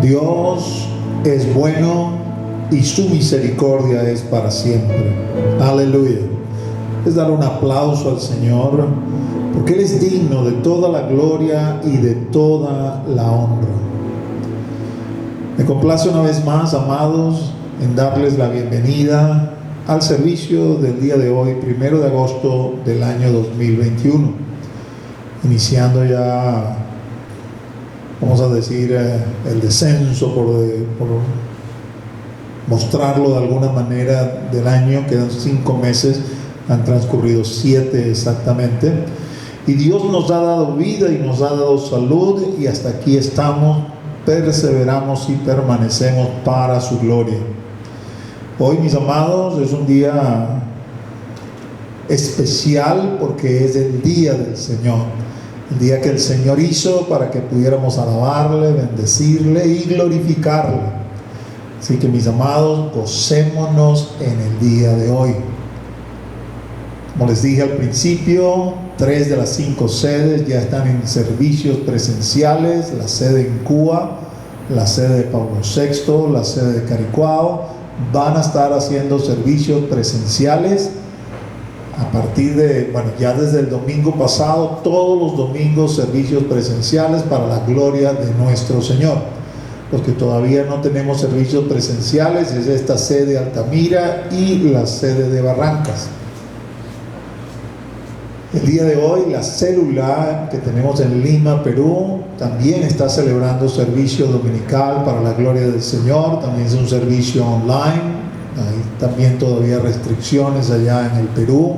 Dios es bueno y su misericordia es para siempre. Aleluya. Es dar un aplauso al Señor, porque Él es digno de toda la gloria y de toda la honra. Me complace una vez más, amados, en darles la bienvenida al servicio del día de hoy, 1 de agosto del año 2021. Iniciando ya, vamos a decir, el descenso, por mostrarlo de alguna manera, del año. Quedan 5 meses, han transcurrido 7 exactamente, y Dios nos ha dado vida y nos ha dado salud, y hasta aquí estamos, perseveramos y permanecemos para su gloria. Hoy, mis amados, es un día especial porque es el día del Señor, el día que el Señor hizo para que pudiéramos alabarle, bendecirle y glorificarle. Así que, mis amados, gocémonos en el día de hoy. Como les dije al principio, 3 de las 5 sedes ya están en servicios presenciales: la sede en Cuba, la sede de Pablo VI, la sede de Caricuao. Van a estar haciendo servicios presenciales a partir de, ya desde el domingo pasado, todos los domingos servicios presenciales para la gloria de nuestro Señor. Los que todavía no tenemos servicios presenciales es esta sede de Altamira y la sede de Barrancas. El día de hoy, la célula que tenemos en Lima, Perú, también está celebrando servicio dominical para la gloria del Señor. También es un servicio online. Hay también todavía restricciones allá en el Perú.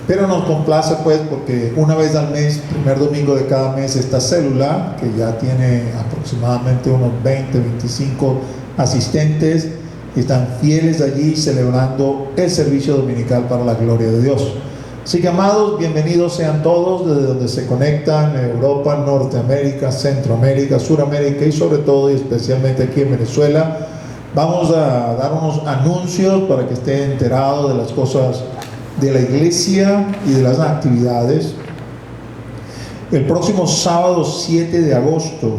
Pero nos complace, pues, porque una vez al mes, primer domingo de cada mes, esta célula, que ya tiene aproximadamente unos 20, 25 asistentes, están fieles allí celebrando el servicio dominical para la gloria de Dios. Así que, amados, bienvenidos sean todos desde donde se conectan: Europa, Norteamérica, Centroamérica, Suramérica y sobre todo y especialmente aquí en Venezuela. Vamos a dar unos anuncios para que estén enterados de las cosas de la iglesia y de las actividades. El próximo sábado 7 de agosto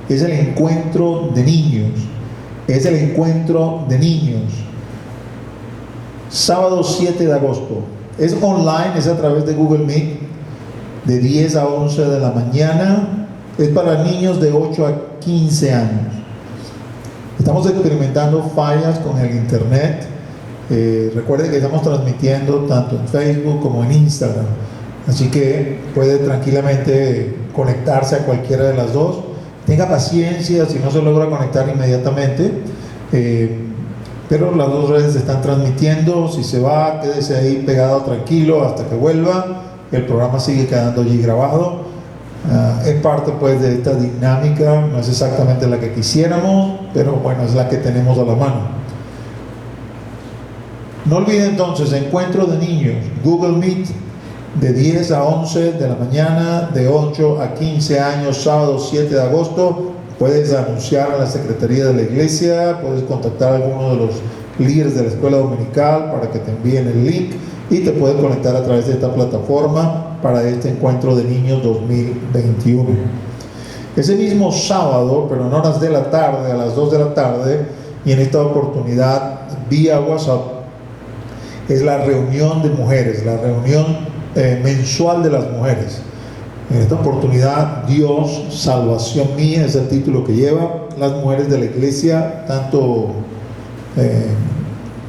es el encuentro de niños. Es el encuentro de niños. Sábado 7 de agosto. Es online, es a través de Google Meet, de 10 a 11 de la mañana. Es para niños de 8 a 15 años. Estamos experimentando fallas con el internet. Recuerden que estamos transmitiendo tanto en Facebook como en Instagram. Así que puede tranquilamente conectarse a cualquiera de las dos. Tenga paciencia si no se logra conectar inmediatamente, pero las dos redes se están transmitiendo. Si se va, quédese ahí pegado tranquilo hasta que vuelva. El programa sigue quedando allí grabado. Es parte, pues, de esta dinámica. No es exactamente la que quisiéramos, pero bueno, es la que tenemos a la mano. No olviden entonces, encuentro de niños, Google Meet, de 10 a 11 de la mañana, de 8 a 15 años, sábado 7 de agosto. Puedes anunciar a la Secretaría de la Iglesia, puedes contactar a alguno de los líderes de la escuela dominical para que te envíen el link, y te puedes conectar a través de esta plataforma para este encuentro de niños 2021. Ese mismo sábado, pero en horas de la tarde, a las 2 de la tarde, y en esta oportunidad vía WhatsApp, es la reunión de mujeres, la reunión mensual de las mujeres. En esta oportunidad, Dios, salvación mía, es el título que lleva. Las mujeres de la iglesia, tanto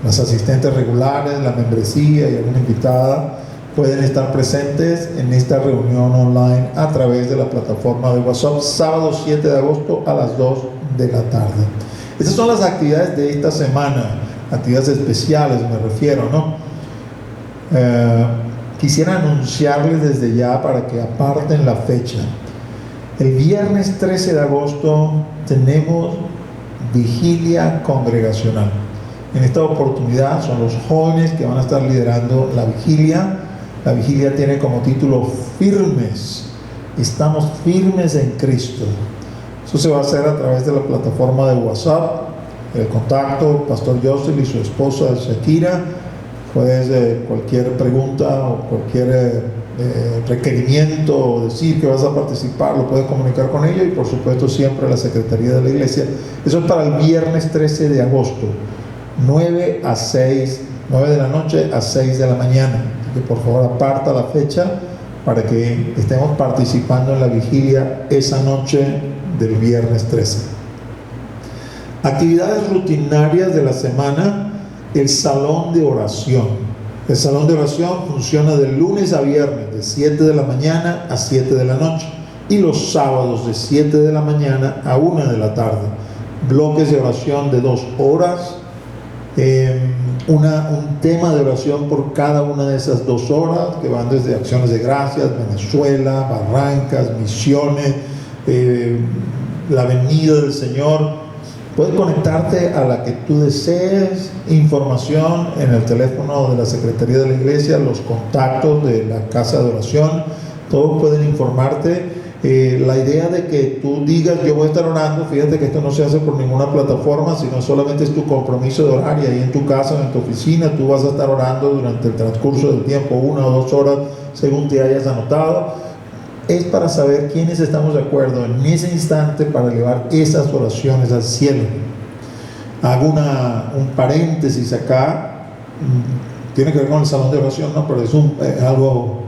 las asistentes regulares, la membresía y alguna invitada, pueden estar presentes en esta reunión online a través de la plataforma de WhatsApp, sábado 7 de agosto a las 2 de la tarde. Estas son las actividades de esta semana. Actividades especiales me refiero, ¿no? Quisiera anunciarles desde ya para que aparten la fecha. El viernes 13 de agosto tenemos vigilia congregacional. En esta oportunidad son los jóvenes que van a estar liderando la vigilia. La vigilia tiene como título Firmes. Estamos firmes en Cristo. Eso se va a hacer a través de la plataforma de WhatsApp. El contacto, Pastor Joseph y su esposa Shakira. Puedes cualquier pregunta o cualquier requerimiento o decir que vas a participar, lo puedes comunicar con ellos, y por supuesto siempre a la Secretaría de la Iglesia. Eso es para el viernes 13 de agosto, 9 de la noche a 6 de la mañana. Así que por favor aparta la fecha para que estemos participando en la vigilia esa noche del viernes 13. Actividades rutinarias de la semana: el salón de oración. El salón de oración funciona de lunes a viernes, de 7 de la mañana a 7 de la noche, y los sábados de 7 de la mañana a 1 de la tarde. Bloques de oración de 2 horas, un tema de oración por cada una de esas 2 horas, que van desde acciones de gracias, Venezuela, Barrancas, misiones, la venida del Señor. Puedes conectarte a la que tú desees, información en el teléfono de la Secretaría de la Iglesia, los contactos de la Casa de Oración, todos pueden informarte. La idea de que tú digas yo voy a estar orando, fíjate que esto no se hace por ninguna plataforma, sino solamente es tu compromiso de orar, y ahí en tu casa o en tu oficina tú vas a estar orando durante el transcurso del tiempo, 1 o 2 horas según te hayas anotado. Es para saber quiénes estamos de acuerdo en ese instante para elevar esas oraciones al cielo. Hago un paréntesis acá, tiene que ver con el salón de oración, ¿no? Pero es algo,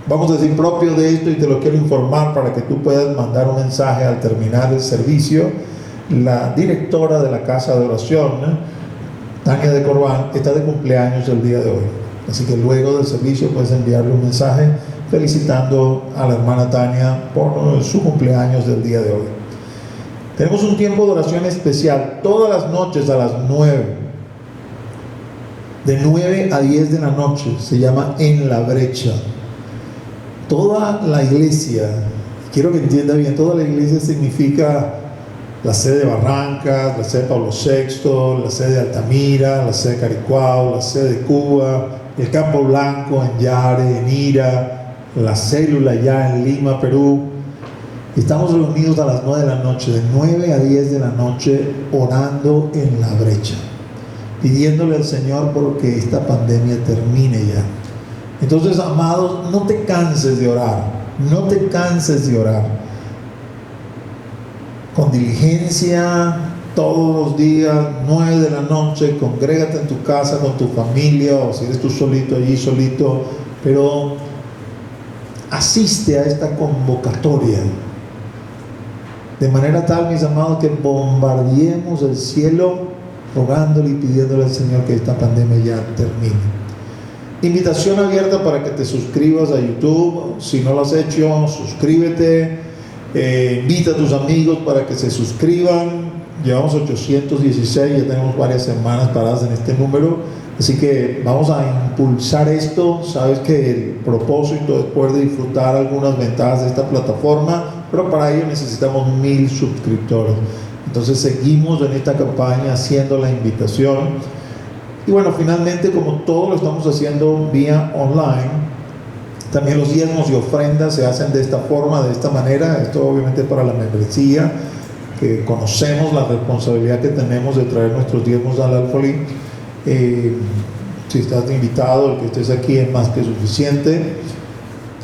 vamos a decir, propio de esto, y te lo quiero informar para que tú puedas mandar un mensaje al terminar el servicio. La directora de la Casa de Oración, ¿no?, Tania de Corbán, está de cumpleaños el día de hoy. Así que luego del servicio puedes enviarle un mensaje felicitando a la hermana Tania por su cumpleaños del día de hoy. Tenemos un tiempo de oración especial todas las noches a las 9, de 9 a 10 de la noche. Se llama En la Brecha. Toda la iglesia, quiero que entienda bien, toda la iglesia significa la sede de Barrancas, la sede de Pablo VI, la sede de Altamira, la sede de Caricuao, la sede de Cuba, el Campo Blanco en Yare, en Ira, la célula ya en Lima, Perú. Estamos reunidos a las 9 de la noche, de 9 a 10 de la noche, orando en la brecha, pidiéndole al Señor porque esta pandemia termine ya. Entonces, amados, no te canses de orar, no te canses de orar. Con diligencia, todos los días, 9 de la noche, congrégate en tu casa con tu familia, o si eres tú solito, allí solito, pero asiste a esta convocatoria, de manera tal, mis amados, que bombardeemos el cielo rogándole y pidiéndole al Señor que esta pandemia ya termine. Invitación abierta para que te suscribas a YouTube. Si no lo has hecho, suscríbete. Invita a tus amigos para que se suscriban. Llevamos 816, ya tenemos varias semanas paradas en este número, así que vamos a impulsar esto. Sabes que el propósito es poder disfrutar algunas ventajas de esta plataforma, pero para ello necesitamos 1000 suscriptores. Entonces seguimos en esta campaña haciendo la invitación. Y bueno, finalmente, como todo lo estamos haciendo vía online, también los diezmos y ofrendas se hacen de esta forma, de esta manera. Esto obviamente para la membresía, que conocemos la responsabilidad que tenemos de traer nuestros diezmos al Alfolí. Si estás invitado, el que estés aquí es más que suficiente.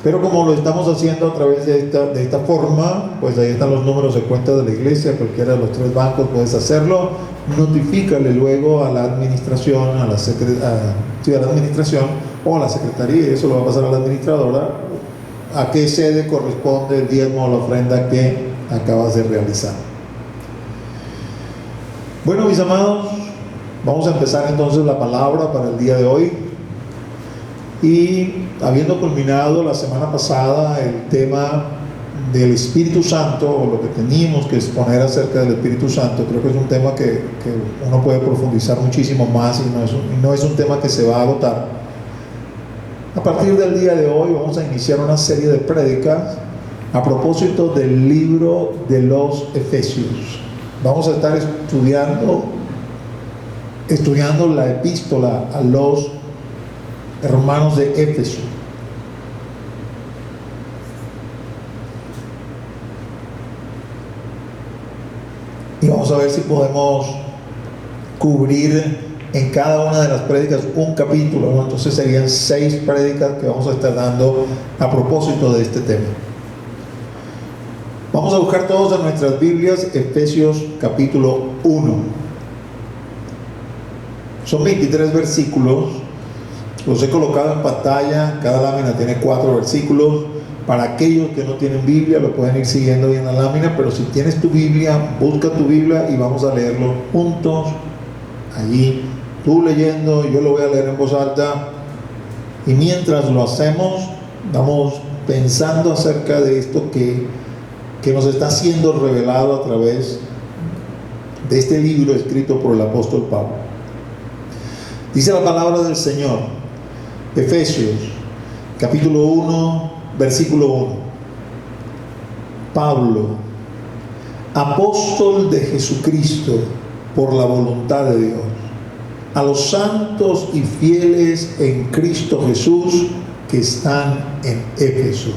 Pero como lo estamos haciendo a través de esta forma, pues ahí están los números de cuenta de la iglesia, cualquiera de los 3 bancos puedes hacerlo. Notifícale luego a la administración, a la administración o a la secretaría, y eso lo va a pasar a la administradora, a qué sede corresponde el diezmo o la ofrenda que acabas de realizar. Bueno, mis amados, vamos a empezar entonces la palabra para el día de hoy. Y habiendo culminado la semana pasada el tema del Espíritu Santo, o lo que teníamos que exponer acerca del Espíritu Santo, creo que es un tema que uno puede profundizar muchísimo más, y no es un tema que se va a agotar. A partir del día de hoy vamos a iniciar una serie de prédicas a propósito del libro de los Efesios. Vamos a estar estudiando la epístola a los hermanos de Éfeso. Y vamos a ver si podemos cubrir en cada una de las prédicas un capítulo, ¿no? Entonces serían 6 prédicas que vamos a estar dando a propósito de este tema. Vamos a buscar todos en nuestras Biblias Efesios capítulo 1. Son 23 versículos, los he colocado en pantalla, cada lámina tiene 4 versículos. Para aquellos que no tienen Biblia, lo pueden ir siguiendo bien la lámina, pero si tienes tu Biblia, busca tu Biblia y vamos a leerlo juntos, allí, tú leyendo, yo lo voy a leer en voz alta, y mientras lo hacemos, vamos pensando acerca de esto que nos está siendo revelado a través de este libro escrito por el apóstol Pablo. Dice la palabra del Señor, Efesios, capítulo 1, versículo 1. Pablo, apóstol de Jesucristo por la voluntad de Dios, a los santos y fieles en Cristo Jesús que están en Éfeso.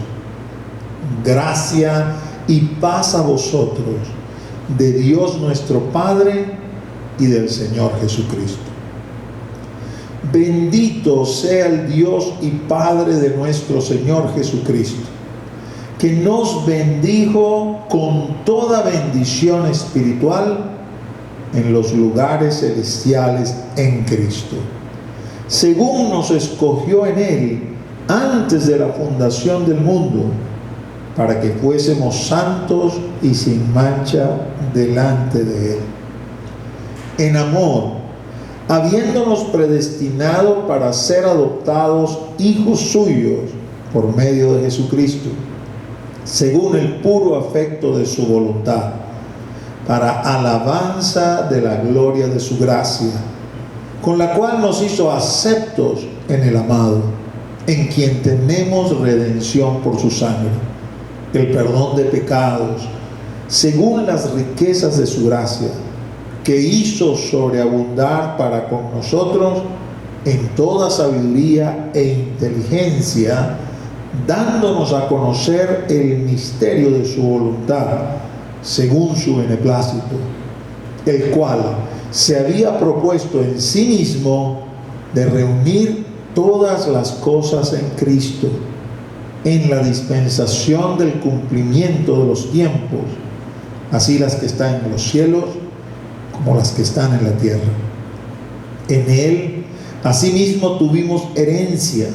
Gracia y paz a vosotros, de Dios nuestro Padre y del Señor Jesucristo. Bendito sea el Dios y Padre de nuestro Señor Jesucristo, que nos bendijo con toda bendición espiritual en los lugares celestiales en Cristo, según nos escogió en Él antes de la fundación del mundo, para que fuésemos santos y sin mancha delante de Él. En amor, habiéndonos predestinado para ser adoptados hijos suyos por medio de Jesucristo, según el puro afecto de su voluntad, para alabanza de la gloria de su gracia, con la cual nos hizo aceptos en el amado, en quien tenemos redención por su sangre, el perdón de pecados, según las riquezas de su gracia, que hizo sobreabundar para con nosotros en toda sabiduría e inteligencia, dándonos a conocer el misterio de su voluntad, según su beneplácito, el cual se había propuesto en sí mismo de reunir todas las cosas en Cristo, en la dispensación del cumplimiento de los tiempos, así las que están en los cielos como las que están en la tierra. En Él asimismo tuvimos herencia,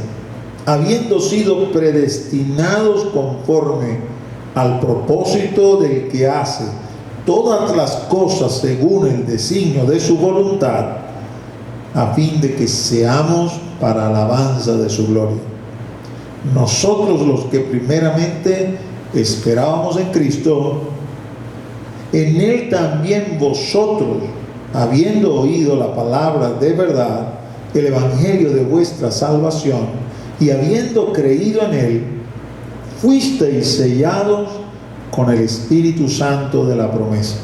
habiendo sido predestinados conforme al propósito del que hace todas las cosas según el designio de su voluntad, a fin de que seamos para alabanza de su gloria. Nosotros los que primeramente esperábamos en Cristo, en Él también vosotros, habiendo oído la palabra de verdad, el evangelio de vuestra salvación, y habiendo creído en Él, fuisteis sellados con el Espíritu Santo de la promesa,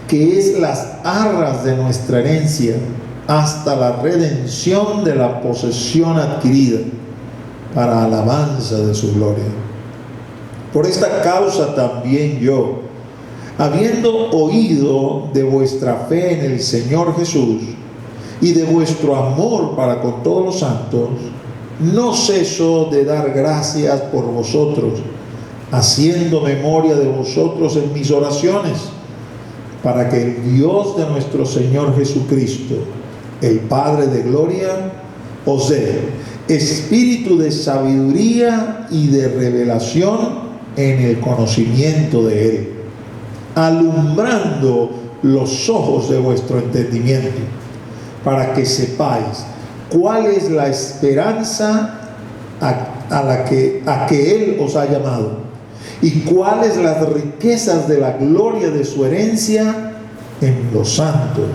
que es las arras de nuestra herencia, hasta la redención de la posesión adquirida, para alabanza de su gloria. Por esta causa también yo, habiendo oído de vuestra fe en el Señor Jesús y de vuestro amor para con todos los santos, no ceso de dar gracias por vosotros, haciendo memoria de vosotros en mis oraciones, para que el Dios de nuestro Señor Jesucristo, el Padre de gloria, os dé espíritu de sabiduría y de revelación en el conocimiento de Él, alumbrando los ojos de vuestro entendimiento, para que sepáis cuál es la esperanza a que Él os ha llamado, y cuáles las riquezas de la gloria de su herencia en los santos,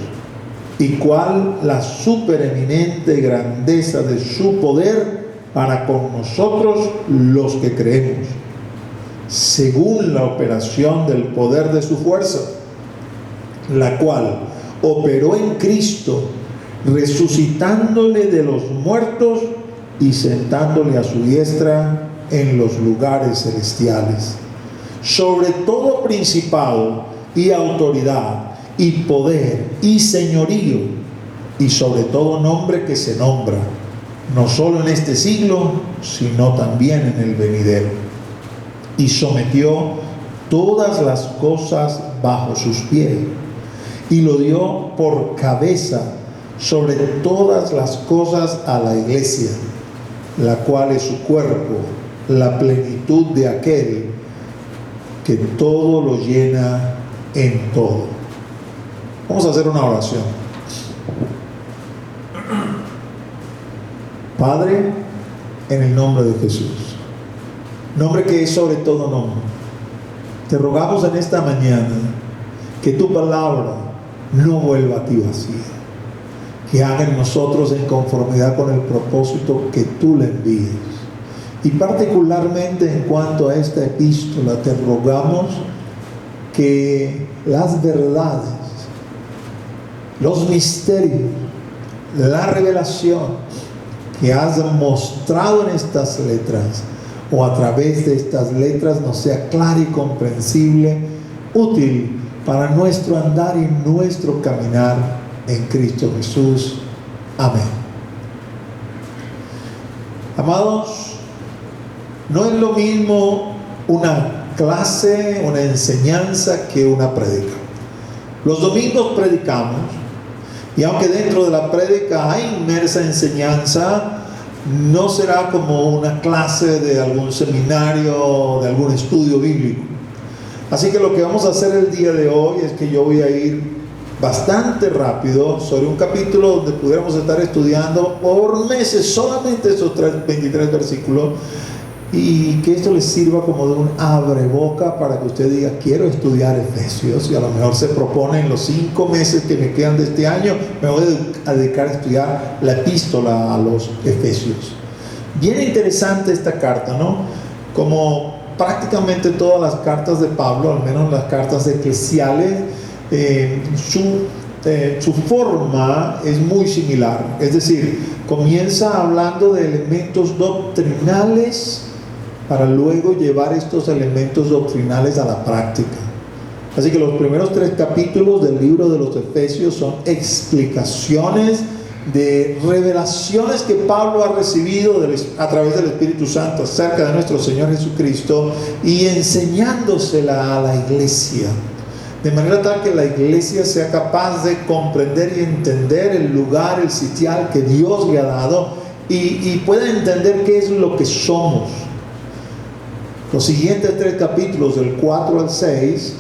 y cuál la supereminente grandeza de su poder para con nosotros los que creemos, según la operación del poder de su fuerza, la cual operó en Cristo, resucitándole de los muertos y sentándole a su diestra en los lugares celestiales, sobre todo principado y autoridad y poder y señorío, y sobre todo nombre que se nombra, no solo en este siglo, sino también en el venidero. Y sometió todas las cosas bajo sus pies, y lo dio por cabeza sobre todas las cosas a la iglesia, la cual es su cuerpo, la plenitud de aquel que todo lo llena en todo. Vamos a hacer una oración. Padre, en el nombre de Jesús, nombre que es sobre todo nombre, te rogamos en esta mañana que tu palabra no vuelva a ti vacía, que haga en nosotros en conformidad con el propósito que tú le envíes. Y particularmente en cuanto a esta epístola, te rogamos que las verdades, los misterios, la revelación que has mostrado en estas letras, o a través de estas letras, nos sea clara y comprensible, útil para nuestro andar y nuestro caminar en Cristo Jesús. Amén. Amados, no es lo mismo una clase, una enseñanza que una prédica. Los domingos predicamos, y aunque dentro de la prédica hay inmersa enseñanza, no será como una clase de algún seminario, de algún estudio bíblico. Así que lo que vamos a hacer el día de hoy es que yo voy a ir bastante rápido sobre un capítulo donde pudiéramos estar estudiando por meses solamente esos 23 versículos, y que esto les sirva como de un abreboca para que usted diga: quiero estudiar Efesios, y a lo mejor se propone en los 5 meses que me quedan de este año, me voy a dedicar a estudiar la epístola a los Efesios. Bien interesante esta carta, ¿no? Como prácticamente todas las cartas de Pablo, al menos las cartas eclesiales, su forma es muy similar. Es decir, comienza hablando de elementos doctrinales para luego llevar estos elementos doctrinales a la práctica. Así que los primeros 3 capítulos del libro de los Efesios son explicaciones de revelaciones que Pablo ha recibido a través del Espíritu Santo acerca de nuestro Señor Jesucristo, y enseñándosela a la iglesia, de manera tal que la iglesia sea capaz de comprender y entender el lugar, el sitial que Dios le ha dado, y pueda entender qué es lo que somos. Los siguientes 3 capítulos, del 4 al 6,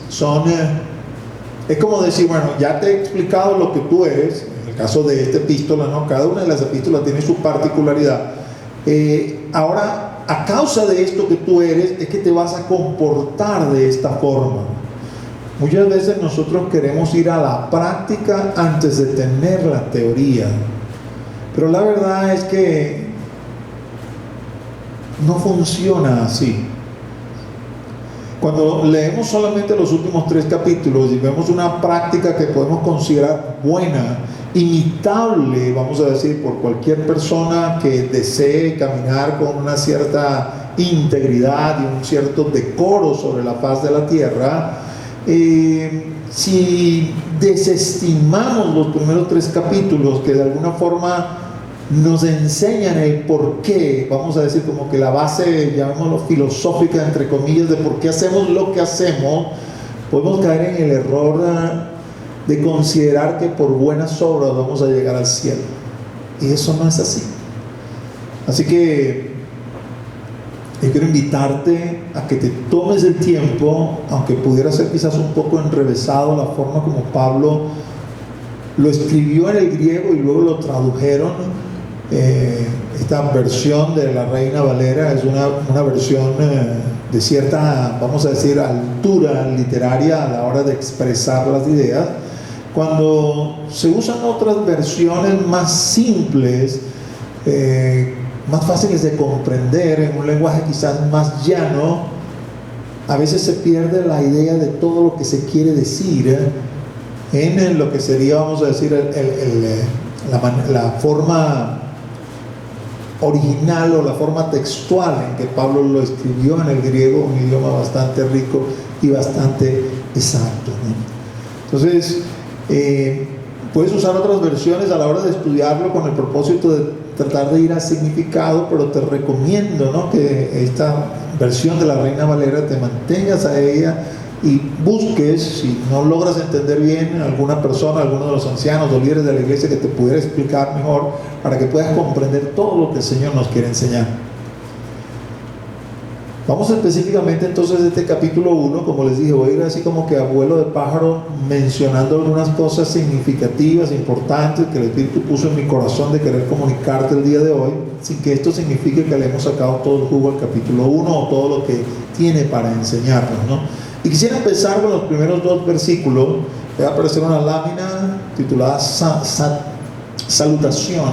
es como decir: bueno, ya te he explicado lo que tú eres. En el caso de esta epístola, ¿no? Cada una de las epístolas tiene su particularidad. Ahora, a causa de esto que tú eres, es que te vas a comportar de esta forma. Muchas veces nosotros queremos ir a la práctica antes de tener la teoría, pero la verdad es que no funciona así. Cuando leemos solamente los últimos 3 capítulos y vemos una práctica que podemos considerar buena, imitable, vamos a decir, por cualquier persona que desee caminar con una cierta integridad y un cierto decoro sobre la faz de la tierra, si desestimamos los primeros 3 capítulos que de alguna forma nos enseñan el por qué, vamos a decir como que la base, llamémoslo filosófica entre comillas, de por qué hacemos lo que hacemos, podemos caer en el error de considerar que por buenas obras vamos a llegar al cielo, y eso no es así. Así que yo quiero invitarte a que te tomes el tiempo, aunque pudiera ser quizás un poco enrevesado la forma como Pablo lo escribió en el griego y luego lo tradujeron. Esta versión de la Reina Valera es una versión de cierta, vamos a decir, altura literaria a la hora de expresar las ideas, cuando se usan otras versiones más simples, más fáciles de comprender, en un lenguaje quizás más llano. A veces se pierde la idea de todo lo que se quiere decir en lo que sería, vamos a decir, la forma original o la forma textual en que Pablo lo escribió en el griego, un idioma bastante rico y bastante exacto, ¿no? Entonces, Puedes usar otras versiones a la hora de estudiarlo con el propósito de tratar de ir al significado, pero te recomiendo, ¿no?, que esta versión de la Reina Valera te mantengas a ella y busques, si no logras entender bien, alguna persona, alguno de los ancianos o líderes de la iglesia que te pudiera explicar mejor, para que puedas comprender todo lo que el Señor nos quiere enseñar. Vamos específicamente entonces a este capítulo 1, como les dije, voy a ir así como que a vuelo de pájaro mencionando algunas cosas significativas, importantes, que el Espíritu puso en mi corazón de querer comunicarte el día de hoy, sin que esto signifique que le hemos sacado todo el jugo al capítulo 1 o todo lo que tiene para enseñarnos, ¿no? Y quisiera empezar con los primeros 2 versículos. Va a aparecer una lámina titulada Salutación,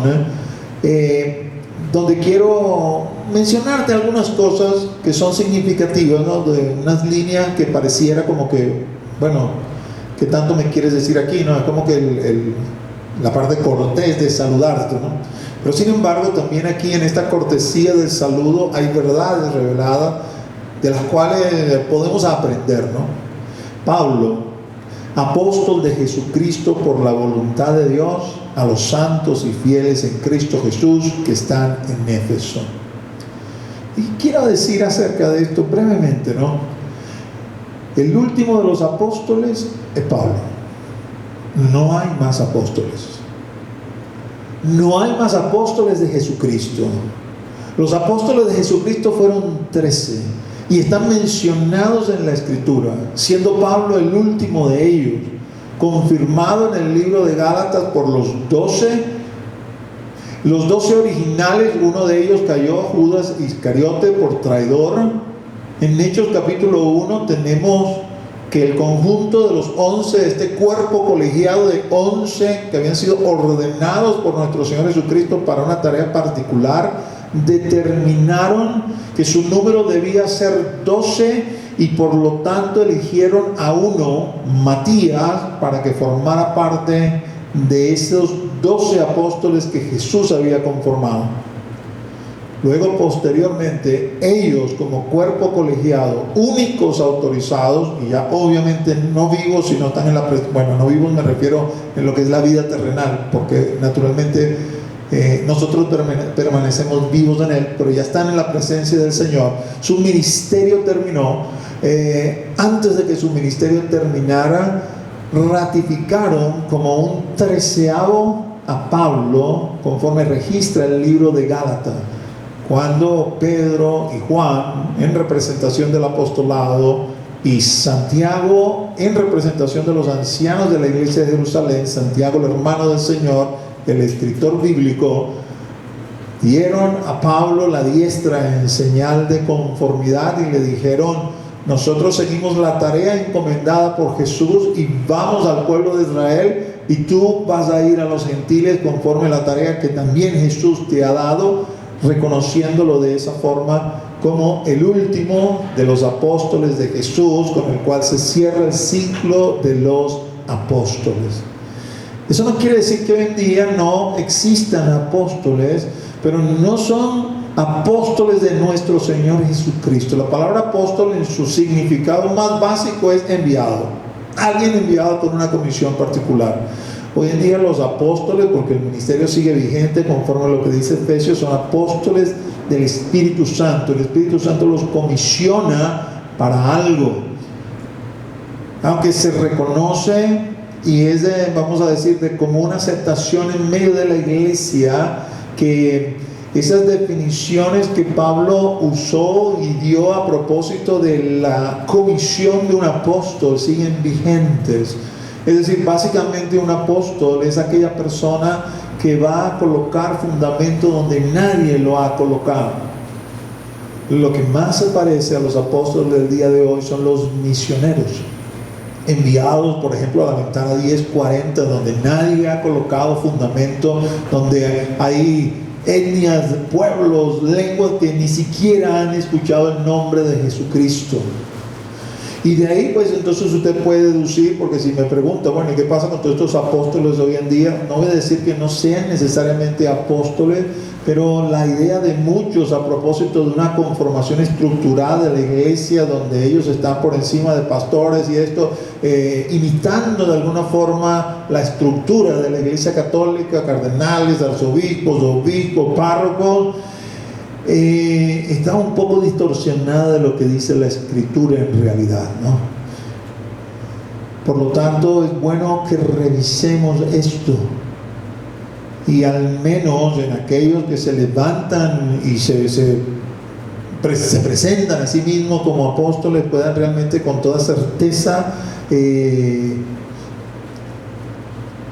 donde quiero mencionarte algunas cosas que son significativas, ¿no?, de unas líneas que pareciera como que, bueno, ¿qué tanto me quieres decir aquí? ¿No? Es como que la parte cortés de saludarte, ¿no? Pero sin embargo, también aquí en esta cortesía del saludo hay verdades reveladas de las cuales podemos aprender, ¿no? Pablo, apóstol de Jesucristo por la voluntad de Dios, a los santos y fieles en Cristo Jesús que están en Éfeso. Y quiero decir acerca de esto brevemente, ¿no? El último de los apóstoles es Pablo. No hay más apóstoles. No hay más apóstoles de Jesucristo. Los apóstoles de Jesucristo fueron 13 y están mencionados en la Escritura, siendo Pablo el último de ellos, confirmado en el libro de Gálatas por los 12. Los 12 originales, uno de ellos cayó, Judas Iscariote, por traidor. En Hechos capítulo 1 tenemos que el conjunto de los 11, este cuerpo colegiado de 11 que habían sido ordenados por nuestro Señor Jesucristo para una tarea particular, determinaron que su número debía ser 12 y por lo tanto eligieron a uno, Matías, para que formara parte de esos 12 apóstoles que Jesús había conformado. Luego, posteriormente, ellos como cuerpo colegiado, únicos autorizados, y ya obviamente no vivos, sino están en la bueno, no vivos me refiero en lo que es la vida terrenal, porque naturalmente nosotros permanecemos vivos en Él, pero ya están en la presencia del Señor. Su ministerio terminó. Antes de que su ministerio terminara, ratificaron como un 13avo a Pablo, conforme registra el libro de Gálatas, cuando Pedro y Juan, en representación del apostolado, y Santiago, en representación de los ancianos de la iglesia de Jerusalén, Santiago, el hermano del Señor, el escritor bíblico, dieron a Pablo la diestra en señal de conformidad y le dijeron: nosotros seguimos la tarea encomendada por Jesús y vamos al pueblo de Israel, y tú vas a ir a los gentiles conforme a la tarea que también Jesús te ha dado, reconociéndolo de esa forma como el último de los apóstoles de Jesús, con el cual se cierra el ciclo de los apóstoles. Eso no quiere decir que hoy en día no existan apóstoles, pero no son apóstoles de nuestro Señor Jesucristo. La palabra apóstol en su significado más básico es enviado, alguien enviado con una comisión particular. Hoy en día los apóstoles, porque el ministerio sigue vigente conforme a lo que dice Efesios, son apóstoles del Espíritu Santo. El Espíritu Santo los comisiona para algo, aunque se reconoce y es de, vamos a decir, de común aceptación en medio de la iglesia, que esas definiciones que Pablo usó y dio a propósito de la comisión de un apóstol siguen vigentes. Es decir, básicamente un apóstol es aquella persona que va a colocar fundamento donde nadie lo ha colocado. Lo que más se parece a los apóstoles del día de hoy son los misioneros, enviados, por ejemplo, a la ventana 1040, donde nadie ha colocado fundamento, donde hay etnias, pueblos, lenguas que ni siquiera han escuchado el nombre de Jesucristo. Y de ahí, pues entonces usted puede deducir, porque si me pregunta, bueno, ¿y qué pasa con todos estos apóstoles de hoy en día? No voy a decir que no sean necesariamente apóstoles, Pero la idea de muchos a propósito de una conformación estructural de la iglesia, donde ellos están por encima de pastores y esto, imitando de alguna forma la estructura de la iglesia católica, cardenales, arzobispos, obispos, párrocos, está un poco distorsionada de lo que dice la escritura en realidad, ¿no? Por lo tanto, es bueno que revisemos esto. Y al menos en aquellos que se levantan y se presentan a sí mismos como apóstoles, puedan realmente con toda certeza,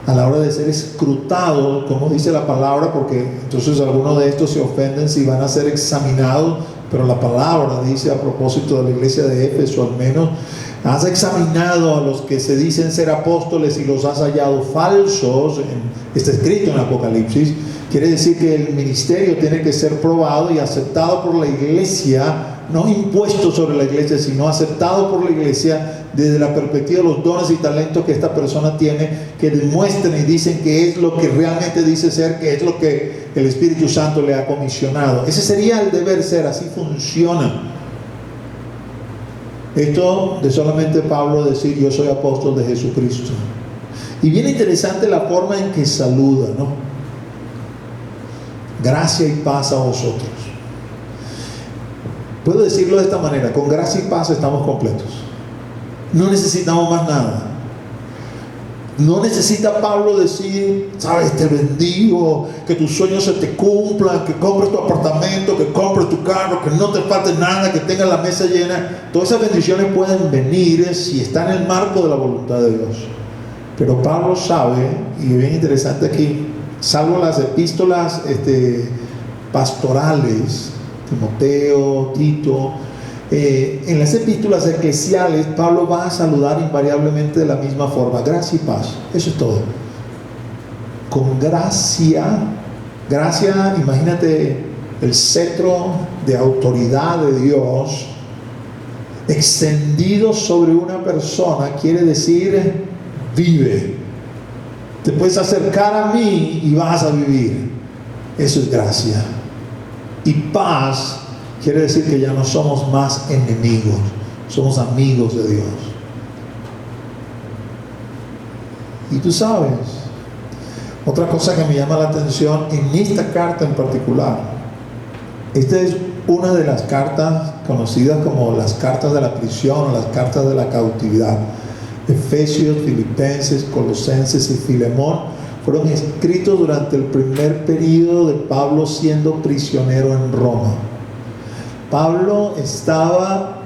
a la hora de ser escrutados, como dice la palabra, porque entonces algunos de estos se ofenden si van a ser examinados, pero la palabra dice a propósito de la iglesia de Éfeso, al menos, has examinado a los que se dicen ser apóstoles y los has hallado falsos. Está escrito en Apocalipsis. Quiere decir que el ministerio tiene que ser probado y aceptado por la iglesia, no impuesto sobre la iglesia, sino aceptado por la iglesia desde la perspectiva de los dones y talentos que esta persona tiene, que demuestren y dicen que es lo que realmente dice ser, que es lo que el Espíritu Santo le ha comisionado. Ese sería el deber ser, así funciona. Esto de solamente Pablo decir yo soy apóstol de Jesucristo. Y bien interesante la forma en que saluda, ¿no? Gracia y paz a vosotros. Puedo decirlo de esta manera: con gracia y paz estamos completos. No necesitamos más nada. No necesita Pablo decir, sabes, te bendigo, que tus sueños se te cumplan, que compres tu apartamento, que compres tu carro, que no te falte nada, que tengas la mesa llena. Todas esas bendiciones pueden venir si está en el marco de la voluntad de Dios. Pero Pablo sabe, y es bien interesante aquí, salvo las epístolas pastorales, Timoteo, Tito, en las epístolas eclesiales Pablo va a saludar invariablemente de la misma forma: gracia y paz. Eso es todo. Con gracia, imagínate el cetro de autoridad de Dios extendido sobre una persona, quiere decir vive. Te puedes acercar a mí y vas a vivir. Eso es gracia. Y paz quiere decir que ya no somos más enemigos, somos amigos de Dios. Y tú sabes, otra cosa que me llama la atención en esta carta en particular, esta es una de las cartas conocidas como las cartas de la prisión o las cartas de la cautividad. Efesios, Filipenses, Colosenses y Filemón fueron escritos durante el primer periodo de Pablo siendo prisionero en Roma. Pablo estaba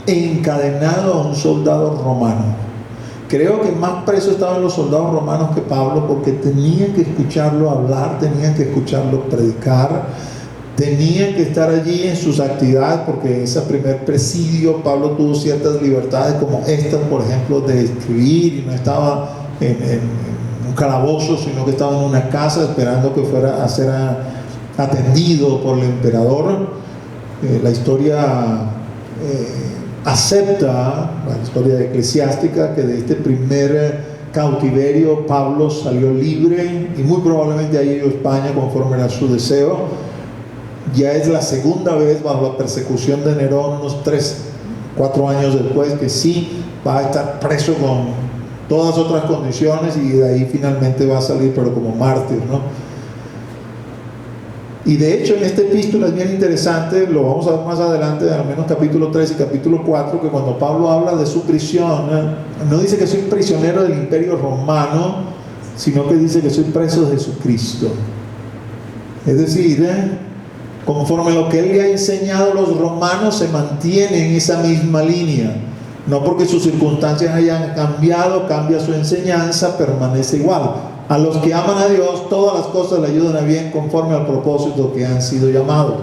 encadenado a un soldado romano. Creo que más preso estaban los soldados romanos que Pablo, porque tenían que escucharlo hablar, tenían que escucharlo predicar, tenían que estar allí en sus actividades, porque en ese primer presidio Pablo tuvo ciertas libertades como estas, por ejemplo, de escribir, y no estaba en un calabozo, sino que estaba en una casa esperando que fuera a ser atendido por el emperador. La historia acepta, la historia eclesiástica, que de este primer cautiverio Pablo salió libre, y muy probablemente haya ido a España conforme era su deseo. Ya es la segunda vez bajo la persecución de Nerón, unos 3-4 años después, que sí va a estar preso con todas otras condiciones, y de ahí finalmente va a salir, pero como mártir, ¿no? Y de hecho en esta epístola es bien interesante, lo vamos a ver más adelante, al menos capítulo 3 y capítulo 4, que cuando Pablo habla de su prisión, no dice que soy prisionero del imperio romano, sino que dice que soy preso de Jesucristo. Es decir, conforme a lo que él le ha enseñado, los romanos se mantienen en esa misma línea. No porque sus circunstancias hayan cambiado, cambia su enseñanza, permanece igual. A los que aman a Dios, todas las cosas le ayudan a bien conforme al propósito que han sido llamados.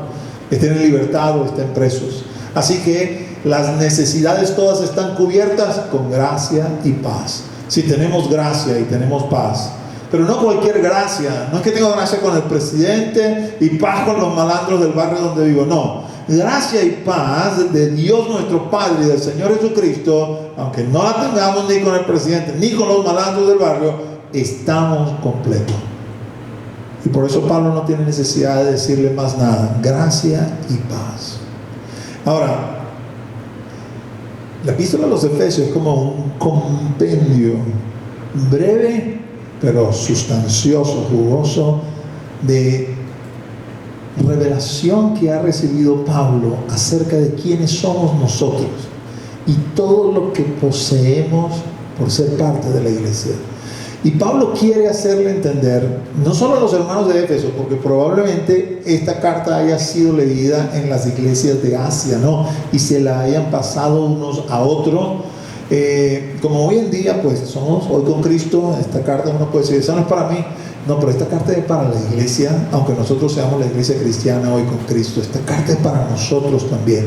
Estén en libertad o estén presos. Así que las necesidades todas están cubiertas con gracia y paz. Si tenemos gracia y tenemos paz. Pero no cualquier gracia. No es que tengo gracia con el presidente y paz con los malandros del barrio donde vivo. No. Gracia y paz de Dios nuestro Padre y del Señor Jesucristo, aunque no la tengamos ni con el presidente ni con los malandros del barrio, estamos completos. Y por eso Pablo no tiene necesidad de decirle más nada. Gracia y paz. Ahora, la epístola a los Efesios es como un compendio breve, pero sustancioso, jugoso, de revelación que ha recibido Pablo acerca de quiénes somos nosotros y todo lo que poseemos por ser parte de la iglesia. Y Pablo quiere hacerle entender, no solo a los hermanos de Éfeso, porque probablemente esta carta haya sido leída en las iglesias de Asia, ¿no? Y se la hayan pasado unos a otros. Como hoy en día, pues somos hoy con Cristo, esta carta uno puede decir, esa no es para mí. No, pero esta carta es para la iglesia, aunque nosotros seamos la iglesia cristiana hoy con Cristo. Esta carta es para nosotros también.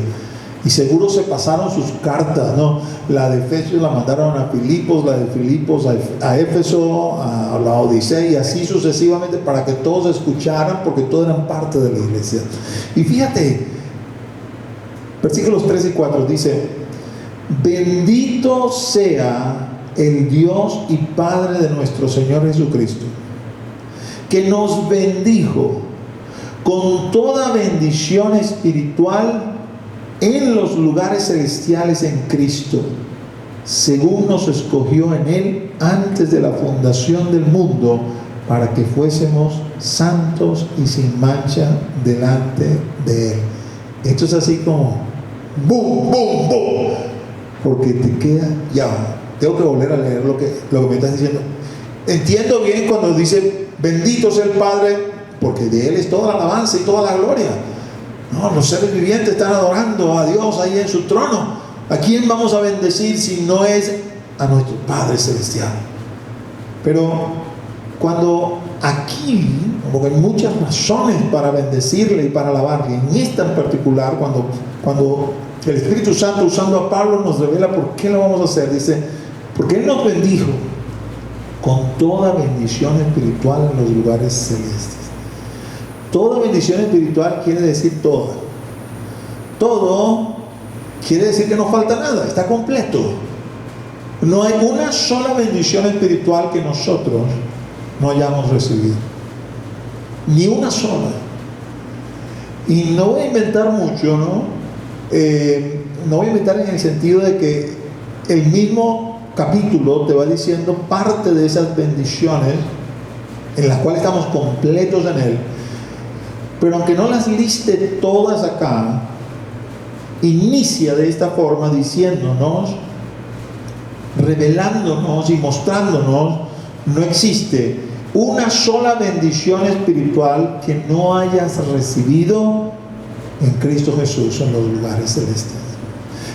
Y seguro se pasaron sus cartas, ¿no? La de Efesios la mandaron a Filipos, la de Filipos a Éfeso, a la Odisea, y así sucesivamente, para que todos escucharan, porque todos eran parte de la iglesia. Y fíjate, versículos 3 y 4 dice: bendito sea el Dios y Padre de nuestro Señor Jesucristo, que nos bendijo con toda bendición espiritual en los lugares celestiales en Cristo, según nos escogió en Él antes de la fundación del mundo, para que fuésemos santos y sin mancha delante de Él. Esto es así como ¡bum, bum, bum! Porque te queda, ya, tengo que volver a leer lo que me estás diciendo. Entiendo bien cuando dice bendito sea el Padre, porque de Él es toda la alabanza y toda la gloria. No, los seres vivientes están adorando a Dios ahí en su trono. ¿A quién vamos a bendecir si no es a nuestro Padre Celestial? Pero cuando aquí, porque hay muchas razones para bendecirle y para alabarle, en esta en particular, cuando el Espíritu Santo, usando a Pablo, nos revela por qué lo vamos a hacer, dice, porque Él nos bendijo con toda bendición espiritual en los lugares celestes. Toda bendición espiritual quiere decir toda. Todo quiere decir que no falta nada, está completo. No hay una sola bendición espiritual que nosotros no hayamos recibido. Ni una sola. Y no voy a inventar mucho, ¿no? No voy a inventar en el sentido de que el mismo capítulo te va diciendo parte de esas bendiciones en las cuales estamos completos en Él. Pero aunque no las liste todas acá, inicia de esta forma diciéndonos, revelándonos y mostrándonos, no existe una sola bendición espiritual que no hayas recibido en Cristo Jesús en los lugares celestes.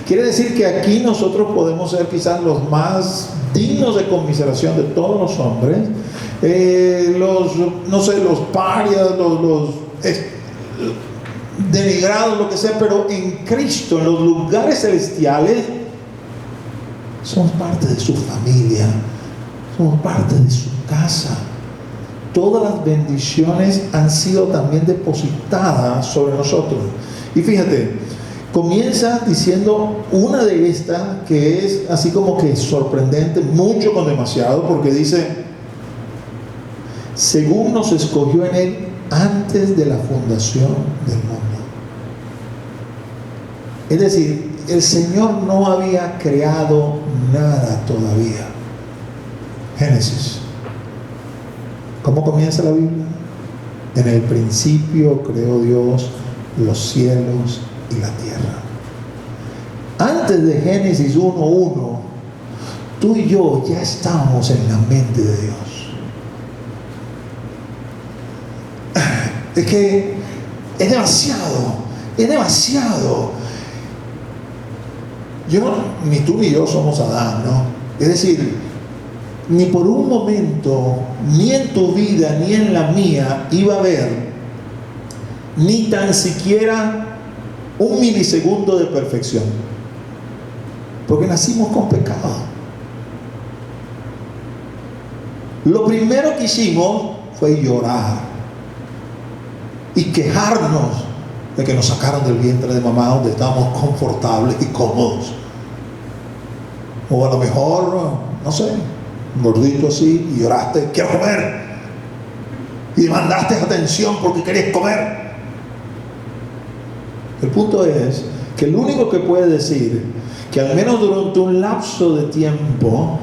Quiere decir que aquí nosotros podemos ser quizás los más dignos de conmiseración de todos los hombres, los parias, los denigrados, lo que sea, pero en Cristo, en los lugares celestiales, somos parte de su familia, somos parte de su casa. Todas las bendiciones han sido también depositadas sobre nosotros. Y fíjate, comienza diciendo una de estas que es así como que sorprendente, mucho con demasiado, porque dice, según nos escogió en Él antes de la fundación del mundo. Es decir, el Señor no había creado nada todavía. Génesis. ¿Cómo comienza la Biblia? En el principio creó Dios los cielos y la tierra. Antes de Génesis 1:1, tú y yo ya estábamos en la mente de Dios. Es que es demasiado. Ni tú ni yo somos Adán, ¿no? Es decir, ni por un momento, ni en tu vida, ni en la mía, iba a haber ni tan siquiera un milisegundo de perfección. Porque nacimos con pecado. Lo primero que hicimos fue llorar y quejarnos de que nos sacaron del vientre de mamá, donde estábamos confortables y cómodos. O a lo mejor, no sé, gordito así, y lloraste, quiero comer. y demandaste atención porque querías comer. El punto es que el único que puede decir que al menos durante un lapso de tiempo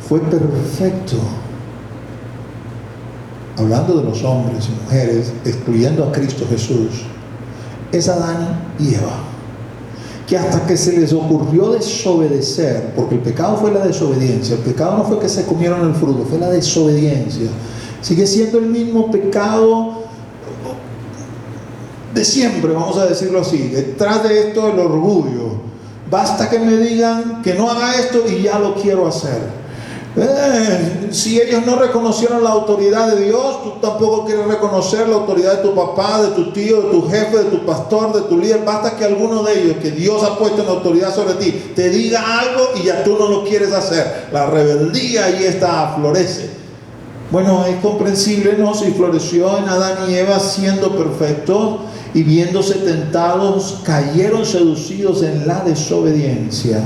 fue perfecto, hablando de los hombres y mujeres, excluyendo a Cristo Jesús, es Adán y Eva, que hasta que se les ocurrió desobedecer, porque el pecado fue la desobediencia, el pecado no fue que se comieron el fruto, fue la desobediencia, sigue siendo el mismo pecado de siempre, vamos a decirlo así. Detrás de esto el orgullo, basta que me digan que no haga esto y ya lo quiero hacer. Si ellos no reconocieron la autoridad de Dios, tú tampoco quieres reconocer la autoridad de tu papá, de tu tío, de tu jefe, de tu pastor, de tu líder. Basta que alguno de ellos, que Dios ha puesto en autoridad sobre ti, te diga algo y ya tú no lo quieres hacer. La rebeldía ahí está, florece. Bueno, es comprensible, ¿no? Si floreció en Adán y Eva siendo perfectos y viéndose tentados, cayeron seducidos en la desobediencia.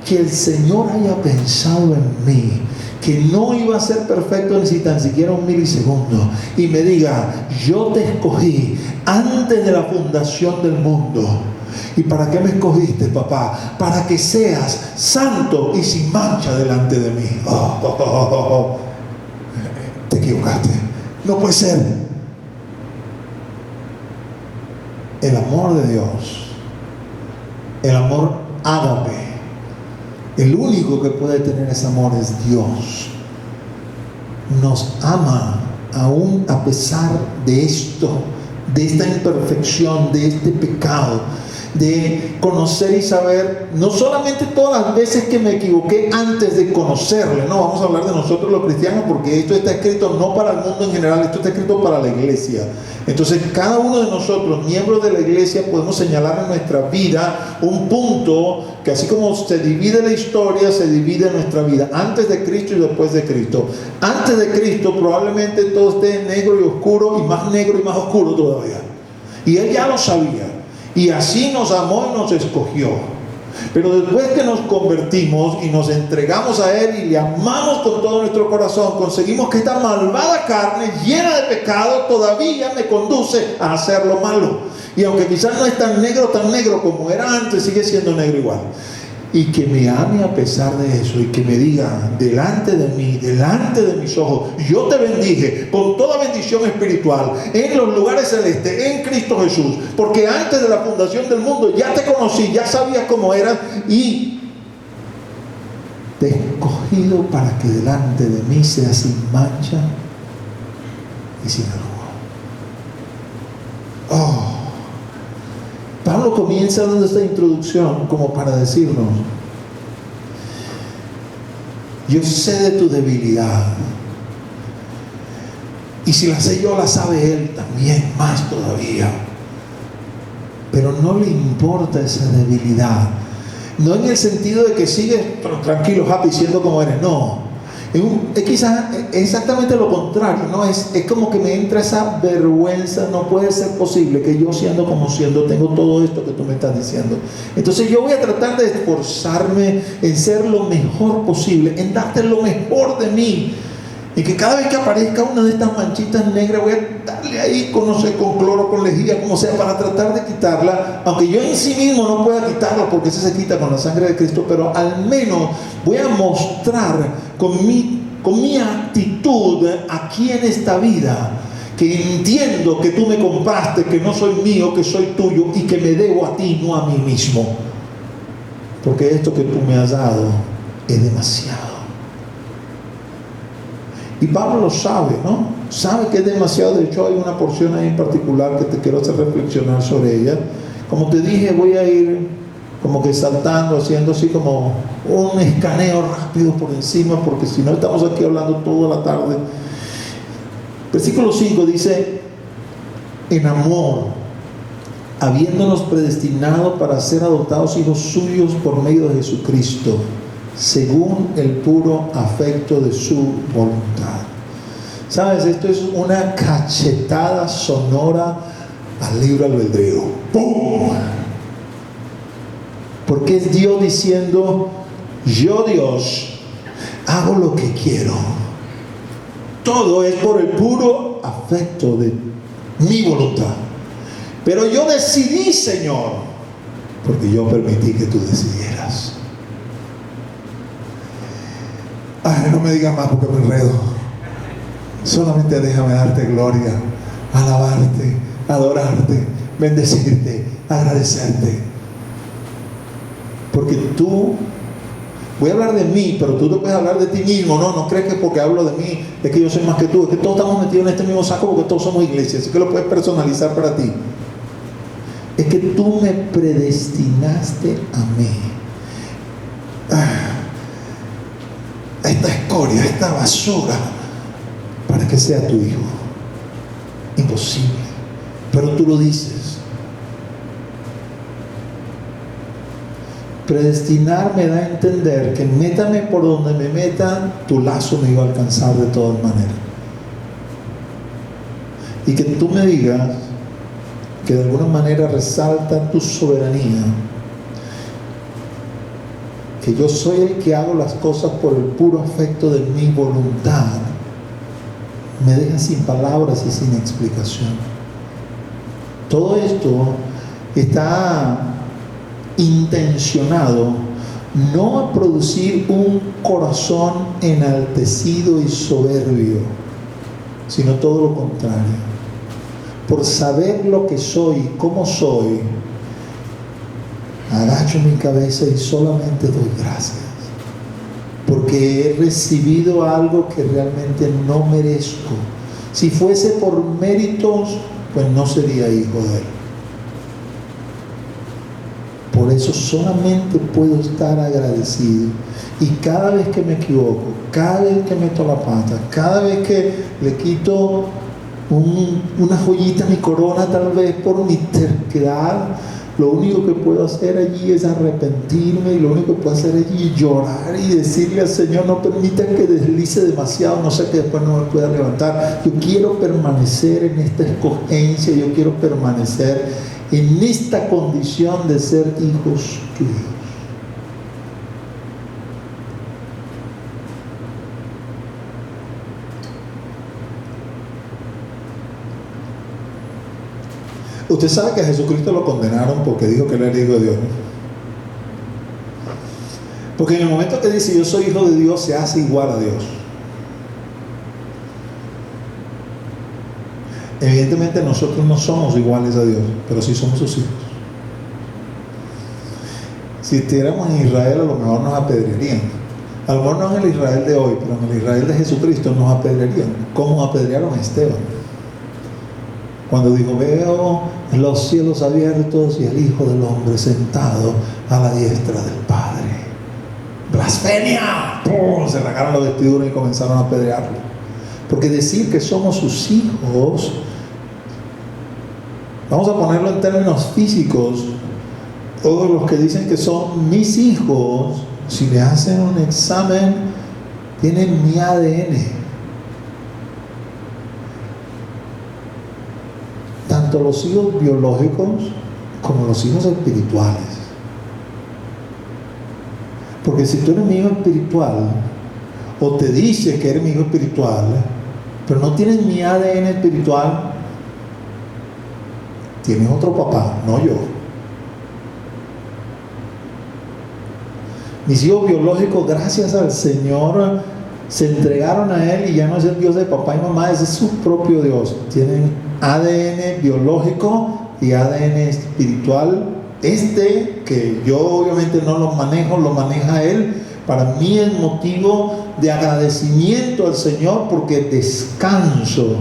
Que el Señor haya pensado en mí, que no iba a ser perfecto ni tan siquiera un milisegundo, y me diga: yo te escogí antes de la fundación del mundo. ¿Y para qué me escogiste, papá? Para que seas santo y sin mancha delante de mí. Te equivocaste. No puede ser. El amor de Dios, el amor ágape, el único que puede tener ese amor es Dios. Nos ama aún a pesar de esto, de esta imperfección, de este pecado, de conocer y saber, no solamente todas las veces que me equivoqué antes de conocerle, no, vamos a hablar de nosotros los cristianos, porque esto está escrito no para el mundo en general, esto está escrito para la iglesia. Entonces cada uno de nosotros, miembros de la iglesia, podemos señalar en nuestra vida un punto que, así como se divide la historia, se divide nuestra vida, antes de Cristo y después de Cristo. Antes de Cristo probablemente todo esté negro y oscuro, y más negro y más oscuro todavía, y Él ya lo sabía. Y así nos amó y nos escogió. Pero después que nos convertimos y nos entregamos a Él y le amamos con todo nuestro corazón, conseguimos que esta malvada carne llena de pecado todavía me conduce a hacer lo malo. Y aunque quizás no es tan negro como era antes, sigue siendo negro igual. Y que me ame a pesar de eso, y que me diga delante de mí, delante de mis ojos: yo te bendije con toda bendición espiritual en los lugares celestes en Cristo Jesús, porque antes de la fundación del mundo ya te conocí, ya sabías cómo eras, y te he escogido para que delante de mí seas sin mancha y sin arruga. Pablo comienza dando esta introducción como para decirnos: yo sé de tu debilidad, y si la sé yo, la sabe Él también, más todavía. Pero no le importa esa debilidad, no en el sentido de que sigues tranquilo, happy, siendo como eres, no. Es quizás exactamente lo contrario, ¿no? Es como que me entra esa vergüenza. No puede ser posible que yo, siendo como siendo, tengo todo esto que tú me estás diciendo. Entonces yo voy a tratar de esforzarme en ser lo mejor posible, en darte lo mejor de mí, y que cada vez que aparezca una de estas manchitas negras, voy a darle ahí con, no sé, con cloro, con lejía, como sea, para tratar de quitarla, aunque yo en sí mismo no pueda quitarla, porque eso se quita con la sangre de Cristo. Pero al menos voy a mostrar con mi actitud aquí en esta vida que entiendo que tú me compraste, que no soy mío, que soy tuyo, y que me debo a ti, no a mí mismo, porque esto que tú me has dado es demasiado. Y Pablo lo sabe, ¿no? Sabe que es demasiado. De hecho, hay una porción ahí en particular que te quiero hacer reflexionar sobre ella. Como te dije, voy a ir como que saltando, haciendo así como un escaneo rápido por encima, porque si no estamos aquí hablando toda la tarde. Versículo 5 dice: en amor, habiéndonos predestinado para ser adoptados hijos suyos por medio de Jesucristo, según el puro afecto de su voluntad. ¿Sabes? Esto es una cachetada sonora al libre albedrío. ¡Pum! Porque es Dios diciendo: yo, Dios, hago lo que quiero. Todo es por el puro afecto de mi voluntad. Pero yo decidí, Señor, porque yo permití que tú decidieras. Ay, no me digas más porque me enredo. Solamente déjame darte gloria, alabarte, adorarte, bendecirte, agradecerte. Porque tú, voy a hablar de mí, pero tú te puedes hablar de ti mismo. No crees que porque hablo de mí es que yo soy más que tú. Es que todos estamos metidos en este mismo saco porque todos somos iglesia. Así que lo puedes personalizar para ti. Es que tú me predestinaste a mí. Esta escoria, esta basura, para que sea tu hijo. Imposible. Pero tú lo dices. Predestinar me da a entender que métame por donde me metan, tu lazo me iba a alcanzar de todas maneras. Y que tú me digas que de alguna manera resalta tu soberanía, que yo soy el que hago las cosas por el puro afecto de mi voluntad, me deja sin palabras y sin explicación. Todo esto está intencionado no a producir un corazón enaltecido y soberbio, sino todo lo contrario. Por saber lo que soy y cómo soy, agacho mi cabeza y solamente doy gracias, porque he recibido algo que realmente no merezco. Si fuese por méritos, pues no sería hijo de Él. Por eso solamente puedo estar agradecido. Y cada vez que me equivoco, cada vez que meto la pata, cada vez que le quito una joyita a mi corona, tal vez por mi terquedad, lo único que puedo hacer allí es arrepentirme, y lo único que puedo hacer allí es llorar y decirle al Señor: no permita que deslice demasiado, no sé, que después no me pueda levantar. Yo quiero permanecer en esta escogencia, yo quiero permanecer en esta condición de ser hijos tuyos. Usted sabe que a Jesucristo lo condenaron porque dijo que él era hijo de Dios, ¿no? Porque en el momento que dice yo soy hijo de Dios, se hace igual a Dios. Evidentemente nosotros no somos iguales a Dios, pero sí somos sus hijos. Si estuviéramos en Israel, a lo mejor nos apedrearían. A lo mejor no en el Israel de hoy, pero en el Israel de Jesucristo nos apedrearían. ¿Cómo apedrearon a Esteban? Cuando dijo: veo los cielos abiertos y el Hijo del Hombre sentado a la diestra del Padre. ¡Blasfemia! ¡Pum! Se rasgaron la vestidura y comenzaron a apedrearlo. Porque decir que somos sus hijos, vamos a ponerlo en términos físicos, todos los que dicen que son mis hijos, si le hacen un examen, tienen mi ADN. Tanto los hijos biológicos como los hijos espirituales. Porque si tú eres mi hijo espiritual, o te dices que eres mi hijo espiritual, pero no tienes mi ADN espiritual, tienes otro papá, no yo. Mis hijos biológicos, gracias al Señor, se entregaron a Él y ya no es el Dios de papá y mamá, es su propio Dios. Tienen ADN biológico y ADN espiritual. Que yo obviamente no lo manejo, lo maneja Él. Para mí es motivo de agradecimiento al Señor, porque descanso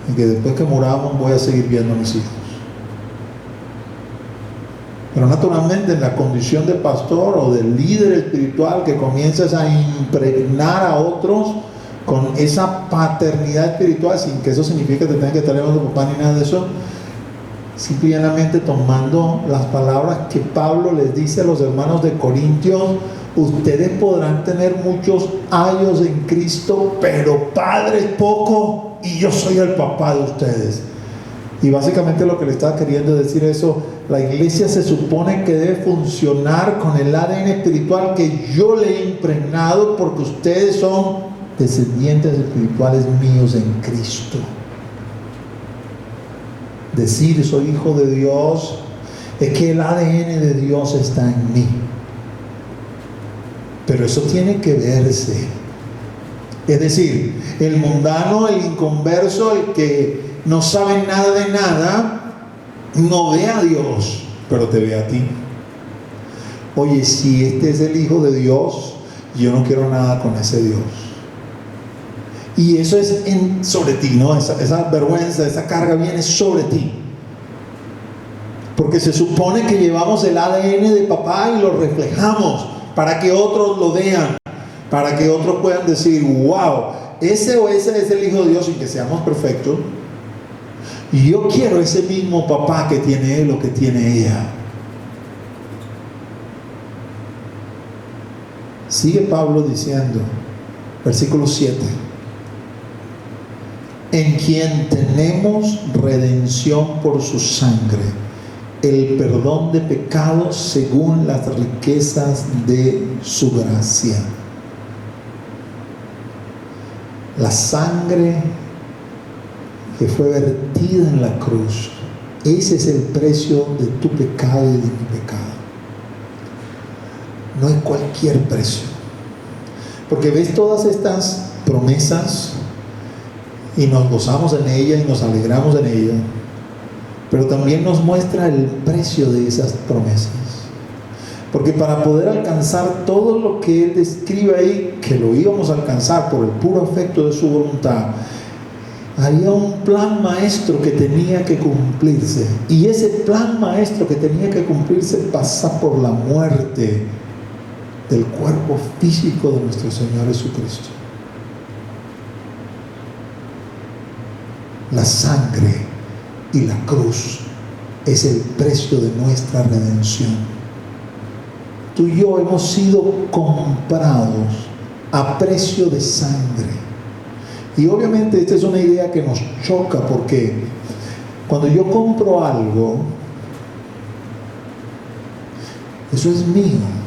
y que después que muramos voy a seguir viendo a mis hijos. Pero naturalmente en la condición de pastor o de líder espiritual, que comienzas a impregnar a otros con esa paternidad espiritual, sin que eso signifique que tengas que estar llamando papá ni nada de eso, simplemente tomando las palabras que Pablo les dice a los hermanos de Corintios: ustedes podrán tener muchos años en Cristo, pero padres poco, y yo soy el papá de ustedes. Y básicamente lo que le estaba queriendo decir eso, la iglesia se supone que debe funcionar con el ADN espiritual que yo le he impregnado, porque ustedes son descendientes espirituales míos en Cristo. Decir soy hijo de Dios es que el ADN de Dios está en mí. Pero eso tiene que verse. Es decir, el mundano, el inconverso, el que no sabe nada de nada, no ve a Dios, pero te ve a ti. Oye, si este es el Hijo de Dios, yo no quiero nada con ese Dios. Y eso es sobre ti, ¿no? Esa vergüenza, esa carga viene sobre ti. Porque se supone que llevamos el ADN de papá y lo reflejamos para que otros lo vean, para que otros puedan decir, wow, ese o esa es el Hijo de Dios, y que seamos perfectos. Y yo quiero ese mismo papá que tiene él o que tiene ella. Sigue Pablo diciendo, versículo 7, en quien tenemos redención por su sangre, el perdón de pecados según las riquezas de su gracia. La sangre que fue vertida en la cruz, ese es el precio de tu pecado y de mi pecado. No es cualquier precio, porque ves todas estas promesas y nos gozamos en ellas y nos alegramos en ellas, pero también nos muestra el precio de esas promesas, porque para poder alcanzar todo lo que él describe ahí, que lo íbamos a alcanzar por el puro afecto de su voluntad, había un plan maestro que tenía que cumplirse, y ese plan maestro que tenía que cumplirse pasa por la muerte del cuerpo físico de nuestro Señor Jesucristo. La sangre y la cruz es el precio de nuestra redención. Tú y yo hemos sido comprados a precio de sangre. Y obviamente esta es una idea que nos choca, porque cuando yo compro algo, eso es mío.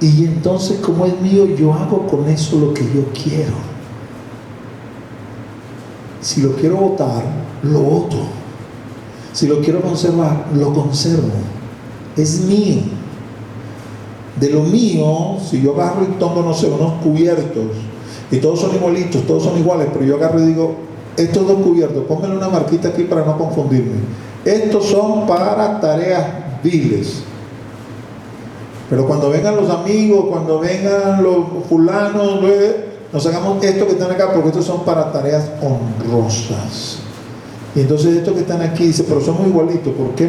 Y entonces, como es mío, yo hago con eso lo que yo quiero. Si lo quiero botar, lo boto. Si lo quiero conservar, lo conservo. Es mío. De lo mío, si yo agarro y tomo, no sé, unos cubiertos, y todos son igualitos, todos son iguales, pero yo agarro y digo, estos dos cubiertos, pónganle una marquita aquí para no confundirme. Estos son para tareas viles. Pero cuando vengan los amigos, cuando vengan los fulanos, nos hagamos esto que están acá, porque estos son para tareas honrosas. Y entonces estos que están aquí, dice, pero somos igualitos, ¿por qué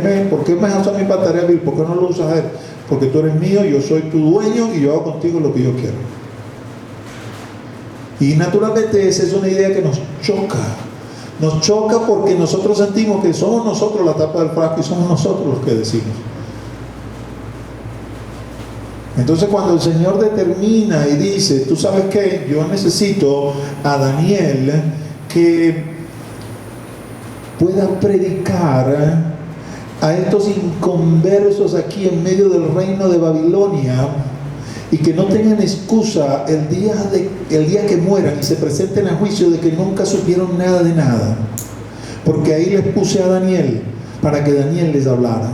me usas a mí para tarea vil? ¿Por qué no lo usas a él? Porque tú eres mío, yo soy tu dueño y yo hago contigo lo que yo quiero. Y naturalmente esa es una idea que nos choca. Nos choca porque nosotros sentimos que somos nosotros la tapa del frasco y somos nosotros los que decimos. Entonces cuando el Señor determina y dice, tú sabes qué, yo necesito a Daniel que pueda predicar a estos inconversos aquí en medio del reino de Babilonia, y que no tengan excusa el día que mueran y se presenten a juicio de que nunca supieron nada de nada, porque ahí les puse a Daniel para que Daniel les hablara.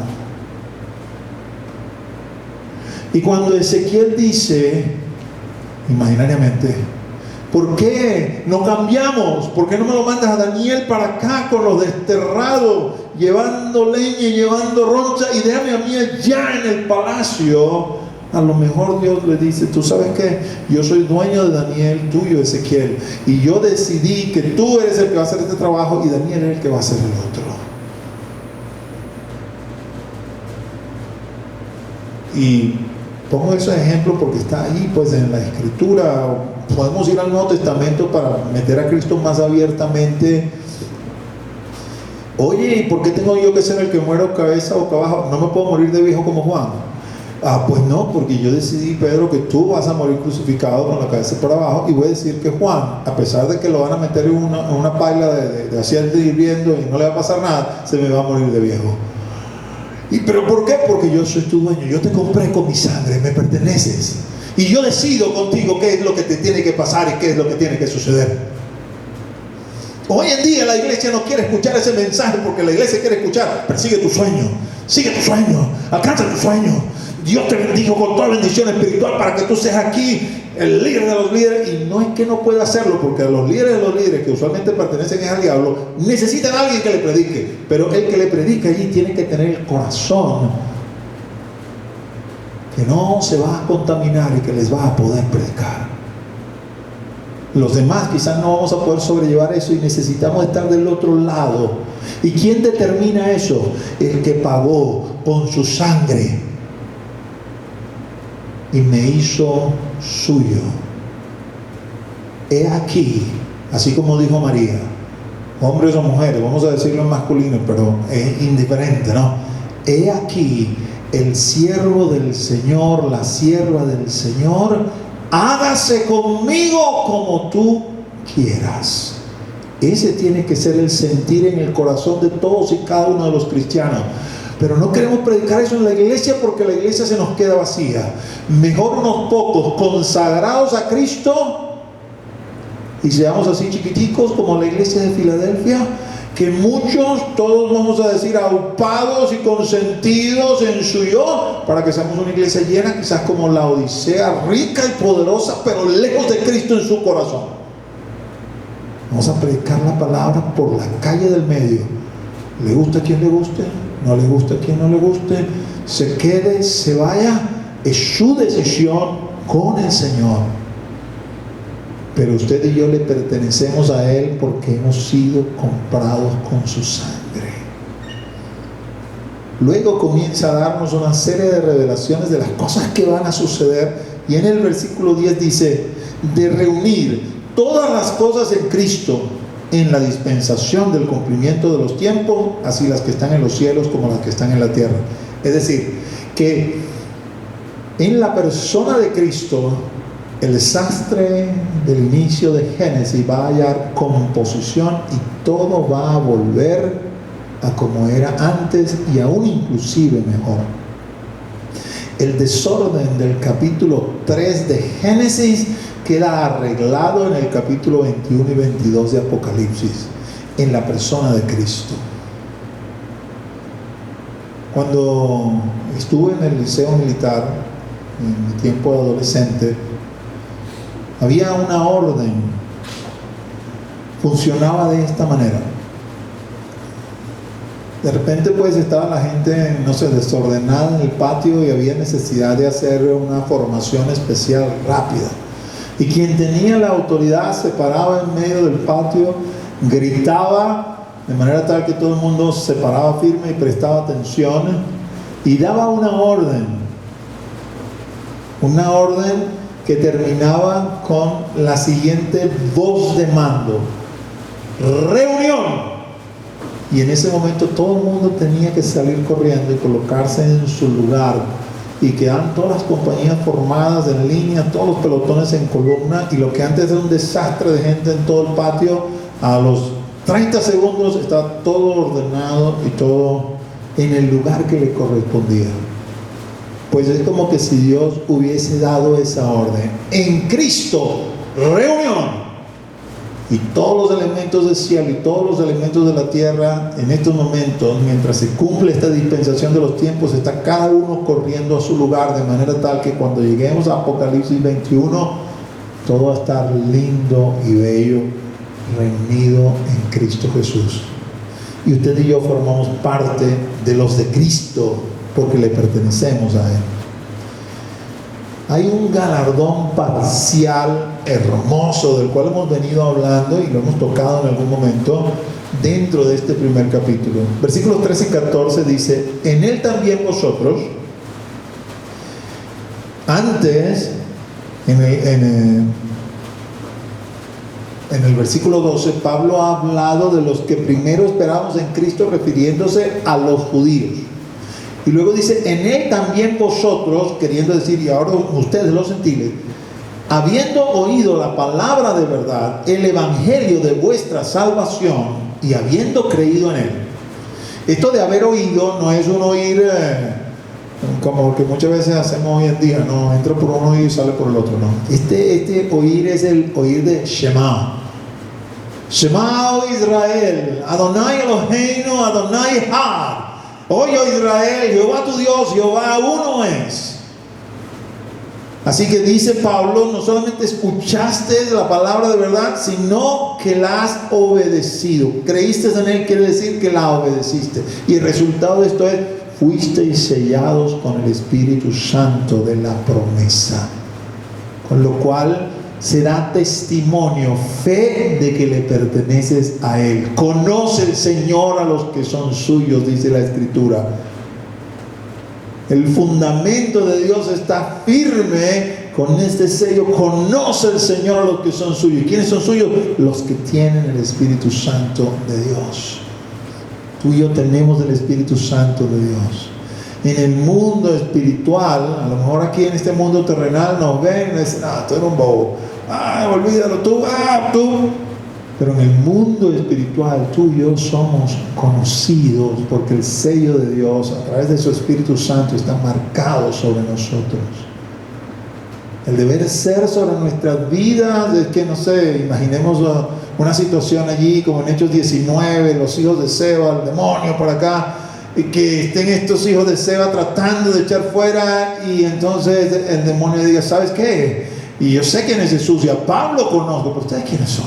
Y cuando Ezequiel dice, imaginariamente, ¿por qué no cambiamos? ¿Por qué no me lo mandas a Daniel para acá con los desterrados, llevando leña y llevando roncha, y déjame a mí allá en el palacio? A lo mejor Dios le dice, tú sabes qué, yo soy dueño de Daniel, tuyo Ezequiel, y yo decidí que tú eres el que va a hacer este trabajo y Daniel es el que va a hacer el otro. Y pongo esos ejemplos porque está ahí pues en la escritura. Podemos ir al Nuevo Testamento para meter a Cristo más abiertamente. Oye, ¿y por qué tengo yo que ser el que muero cabeza boca abajo? No me puedo morir de viejo como Juan. Pues no, porque yo decidí, Pedro, que tú vas a morir crucificado con la cabeza por abajo, y voy a decir que Juan, a pesar de que lo van a meter en una paila de aceite hirviendo y no le va a pasar nada, se me va a morir de viejo. ¿Pero por qué? Porque yo soy tu dueño, yo te compré con mi sangre, me perteneces, y yo decido contigo qué es lo que te tiene que pasar y qué es lo que tiene que suceder. Hoy en día la iglesia no quiere escuchar ese mensaje, porque la iglesia quiere escuchar: persigue tu sueño, sigue tu sueño, alcanza tu sueño, Dios te bendijo con toda bendición espiritual para que tú seas aquí el líder de los líderes. Y no es que no pueda hacerlo, porque los líderes que usualmente pertenecen al diablo necesitan a alguien que le predique, pero el que le predica allí tiene que tener el corazón que no se va a contaminar y que les va a poder predicar. Los demás quizás no vamos a poder sobrellevar eso, y necesitamos estar del otro lado. ¿Y quién determina eso? El que pagó con su sangre y me hizo suyo. He aquí, así como dijo María, hombres o mujeres, vamos a decirlo en masculino, pero es indiferente, ¿no? He aquí el siervo del Señor, la sierva del Señor, hágase conmigo como tú quieras. Ese tiene que ser el sentir en el corazón de todos y cada uno de los cristianos. Pero no queremos predicar eso en la iglesia, porque la iglesia se nos queda vacía. Mejor unos pocos consagrados a Cristo, y seamos así chiquiticos como la iglesia de Filadelfia, que muchos, todos vamos a decir, aupados y consentidos en su yo, para que seamos una iglesia llena, quizás como la Odisea, rica y poderosa, pero lejos de Cristo en su corazón. Vamos a predicar la palabra por la calle del medio. Le gusta a quien le guste, no le gusta a quien no le guste, se quede, se vaya, es su decisión con el Señor. Pero usted y yo le pertenecemos a Él porque hemos sido comprados con su sangre. Luego comienza a darnos una serie de revelaciones de las cosas que van a suceder, y en el versículo 10 dice: de reunir todas las cosas en Cristo, en la dispensación del cumplimiento de los tiempos, así las que están en los cielos como las que están en la tierra. Es decir, que en la persona de Cristo, el desastre del inicio de Génesis va a hallar composición, y todo va a volver a como era antes, y aún inclusive mejor. El desorden del capítulo 3 de Génesis queda arreglado en el capítulo 21 y 22 de Apocalipsis, en la persona de Cristo. Cuando estuve en el liceo militar, en mi tiempo de adolescente, había una orden, funcionaba de esta manera. De repente pues estaba la gente, no sé, desordenada en el patio, y había necesidad de hacer una formación especial rápida, y quien tenía la autoridad se paraba en medio del patio, gritaba de manera tal que todo el mundo se paraba firme y prestaba atención, y daba una orden que terminaba con la siguiente voz de mando: reunión. Y en ese momento todo el mundo tenía que salir corriendo y colocarse en su lugar, y quedaban todas las compañías formadas en línea, todos los pelotones en columna, y lo que antes era un desastre de gente en todo el patio, a los 30 segundos estaba todo ordenado y todo en el lugar que le correspondía. Pues es como que si Dios hubiese dado esa orden: en Cristo, reunión. Y todos los elementos del cielo y todos los elementos de la tierra, en estos momentos, mientras se cumple esta dispensación de los tiempos, está cada uno corriendo a su lugar, de manera tal que cuando lleguemos a Apocalipsis 21, todo va a estar lindo y bello, reunido en Cristo Jesús. Y usted y yo formamos parte de los de Cristo, porque le pertenecemos a Él. Hay un galardón parcial hermoso del cual hemos venido hablando y lo hemos tocado en algún momento dentro de este primer capítulo. Versículos 13 y 14 dice: en Él también vosotros, antes, en el versículo 12, Pablo ha hablado de los que primero esperábamos en Cristo, refiriéndose a los judíos. Y luego dice, en él también vosotros, queriendo decir, y ahora ustedes los gentiles, habiendo oído la palabra de verdad, el evangelio de vuestra salvación, y habiendo creído en él. Esto de haber oído no es un oír como que muchas veces hacemos hoy en día, no, entra por un oído y sale por el otro, no. Este oír es el oír de Shema. Shema, oh Israel, Adonai Eloheinu, Adonai Echad. Oye, oh Israel, Jehová tu Dios, Jehová uno es. Así que dice Pablo, no solamente escuchaste la palabra de verdad, sino que la has obedecido. Creíste en él, quiere decir que la obedeciste. Y el resultado de esto es, fuisteis sellados con el Espíritu Santo de la promesa. Con lo cual será testimonio, fe de que le perteneces a él. Conoce el Señor a los que son suyos, dice la Escritura. El fundamento de Dios está firme con este sello. Conoce el Señor a los que son suyos. ¿Quiénes son suyos? Los que tienen el Espíritu Santo de Dios. Tú y yo tenemos el Espíritu Santo de Dios. En el mundo espiritual, a lo mejor aquí en este mundo terrenal nos ven y dicen, tú eres un bobo, olvídalo tú, tú. Pero en el mundo espiritual, tú y yo somos conocidos porque el sello de Dios a través de su Espíritu Santo está marcado sobre nosotros. El deber ser sobre nuestras vidas es que, no sé, imaginemos una situación allí como en Hechos 19, los hijos de Seba, el demonio por acá, y que estén estos hijos de Seba tratando de echar fuera, y entonces el demonio diga, ¿sabes qué? Y yo sé quién es Jesús, y a Pablo conozco, pero ¿ustedes quiénes son?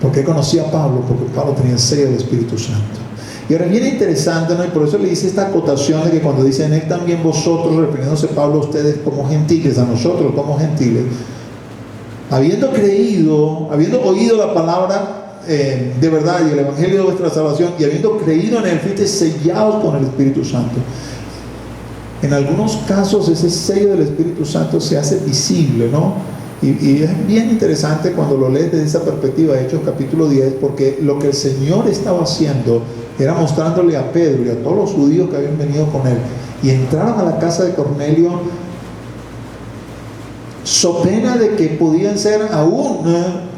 ¿Por qué conocí a Pablo? Porque Pablo tenía el sello del Espíritu Santo. Y ahora viene interesante, ¿no? Y por eso le hice esta acotación de que cuando dice en él también vosotros, refiriéndose Pablo a ustedes como gentiles, a nosotros como gentiles, habiendo creído, habiendo oído la palabra de verdad y el evangelio de vuestra salvación, y habiendo creído en él, fuiste sellados con el Espíritu Santo. En algunos casos ese sello del Espíritu Santo se hace visible, ¿no? Y es bien interesante cuando lo lees desde esa perspectiva de Hechos capítulo 10, porque lo que el Señor estaba haciendo era mostrándole a Pedro y a todos los judíos que habían venido con él, y entraron a la casa de Cornelio so pena de que podían ser aún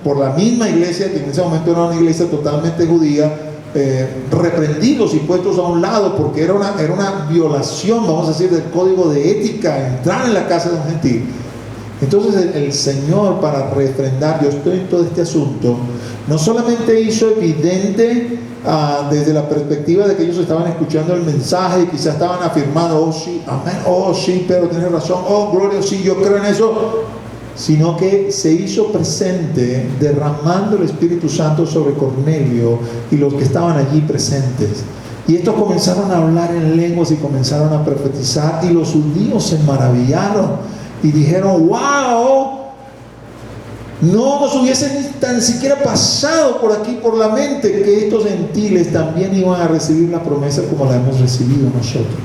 por la misma iglesia, que en ese momento era una iglesia totalmente judía, reprendidos y puestos a un lado, porque era una violación, vamos a decir, del código de ética entrar en la casa de un gentil. Entonces el Señor, para refrendar, yo estoy en todo este asunto, no solamente hizo evidente desde la perspectiva de que ellos estaban escuchando el mensaje y quizás estaban afirmando, oh sí, amén, oh sí, pero tienes razón, oh gloria, sí, yo creo en eso, sino que se hizo presente derramando el Espíritu Santo sobre Cornelio y los que estaban allí presentes. Y estos comenzaron a hablar en lenguas y comenzaron a profetizar, y los judíos se maravillaron y dijeron, wow, no nos hubiese ni tan siquiera pasado por aquí por la mente que estos gentiles también iban a recibir la promesa como la hemos recibido nosotros.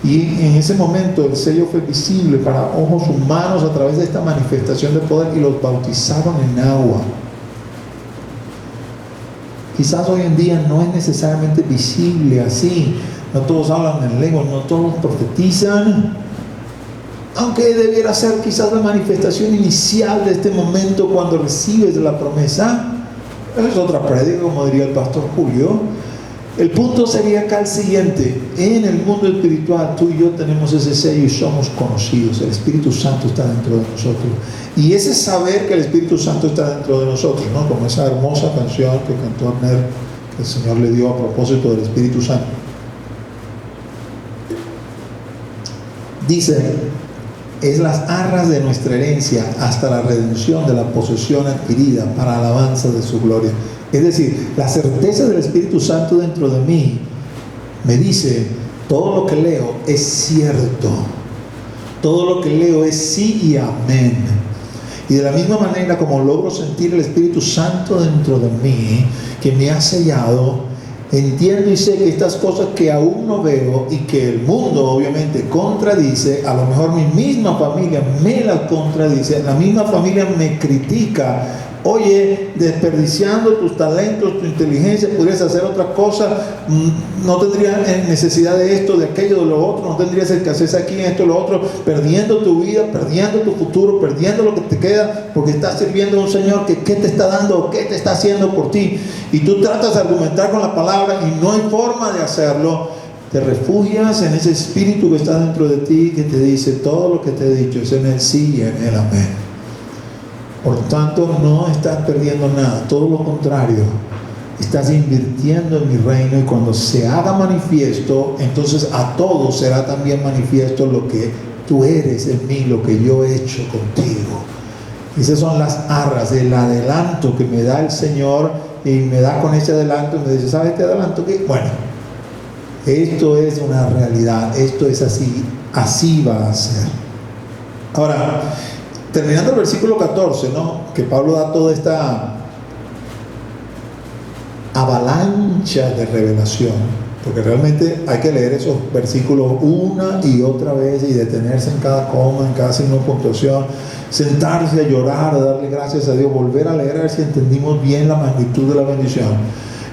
Y en ese momento el sello fue visible para ojos humanos a través de esta manifestación de poder, y los bautizaron en agua. Quizás hoy en día no es necesariamente visible así, no todos hablan en lengua, no todos profetizan, aunque debiera ser quizás la manifestación inicial de este momento cuando recibes la promesa. Esa es otra prédica, como diría el pastor Julio. El punto sería acá el siguiente: en el mundo espiritual tú y yo tenemos ese sello y somos conocidos. El Espíritu Santo está dentro de nosotros, y ese saber que el Espíritu Santo está dentro de nosotros, ¿no? Como esa hermosa canción que cantó Abner, que el Señor le dio a propósito del Espíritu Santo. Dice: es las arras de nuestra herencia hasta la redención de la posesión adquirida para alabanza de su gloria. Es decir, la certeza del Espíritu Santo dentro de mí me dice, todo lo que leo es cierto, todo lo que leo es sí y amén. Y de la misma manera como logro sentir el Espíritu Santo dentro de mí, que me ha sellado, entiendo y sé que estas cosas que aún no veo y que el mundo obviamente contradice, a lo mejor mi misma familia me las contradice, la misma familia me critica Oye, desperdiciando tus talentos, tu inteligencia, podrías hacer otra cosa, no tendrías necesidad de esto, de aquello, de lo otro, no tendrías escasez aquí, en esto, lo otro, perdiendo tu vida, perdiendo tu futuro, perdiendo lo que te queda, porque estás sirviendo a un Señor que ¿qué te está dando o qué te está haciendo por ti? Y tú tratas de argumentar con la palabra y no hay forma de hacerlo. Te refugias en ese espíritu que está dentro de ti, que te dice todo lo que te he dicho es en el sí y en el amén. Por tanto, no estás perdiendo nada, todo lo contrario, estás invirtiendo en mi reino, y cuando se haga manifiesto, entonces a todos será también manifiesto lo que tú eres en mí, lo que yo he hecho contigo. Esas son las arras, el adelanto que me da el Señor, y me da con ese adelanto y me dice, ¿sabes este adelanto qué? Bueno, esto es una realidad, esto es así, así va a ser. Ahora, terminando el versículo 14, ¿no? Que Pablo da toda esta avalancha de revelación, porque realmente hay que leer esos versículos una y otra vez y detenerse en cada coma, en cada signo de puntuación, sentarse a llorar, a darle gracias a Dios, volver a leer a ver si entendimos bien la magnitud de la bendición.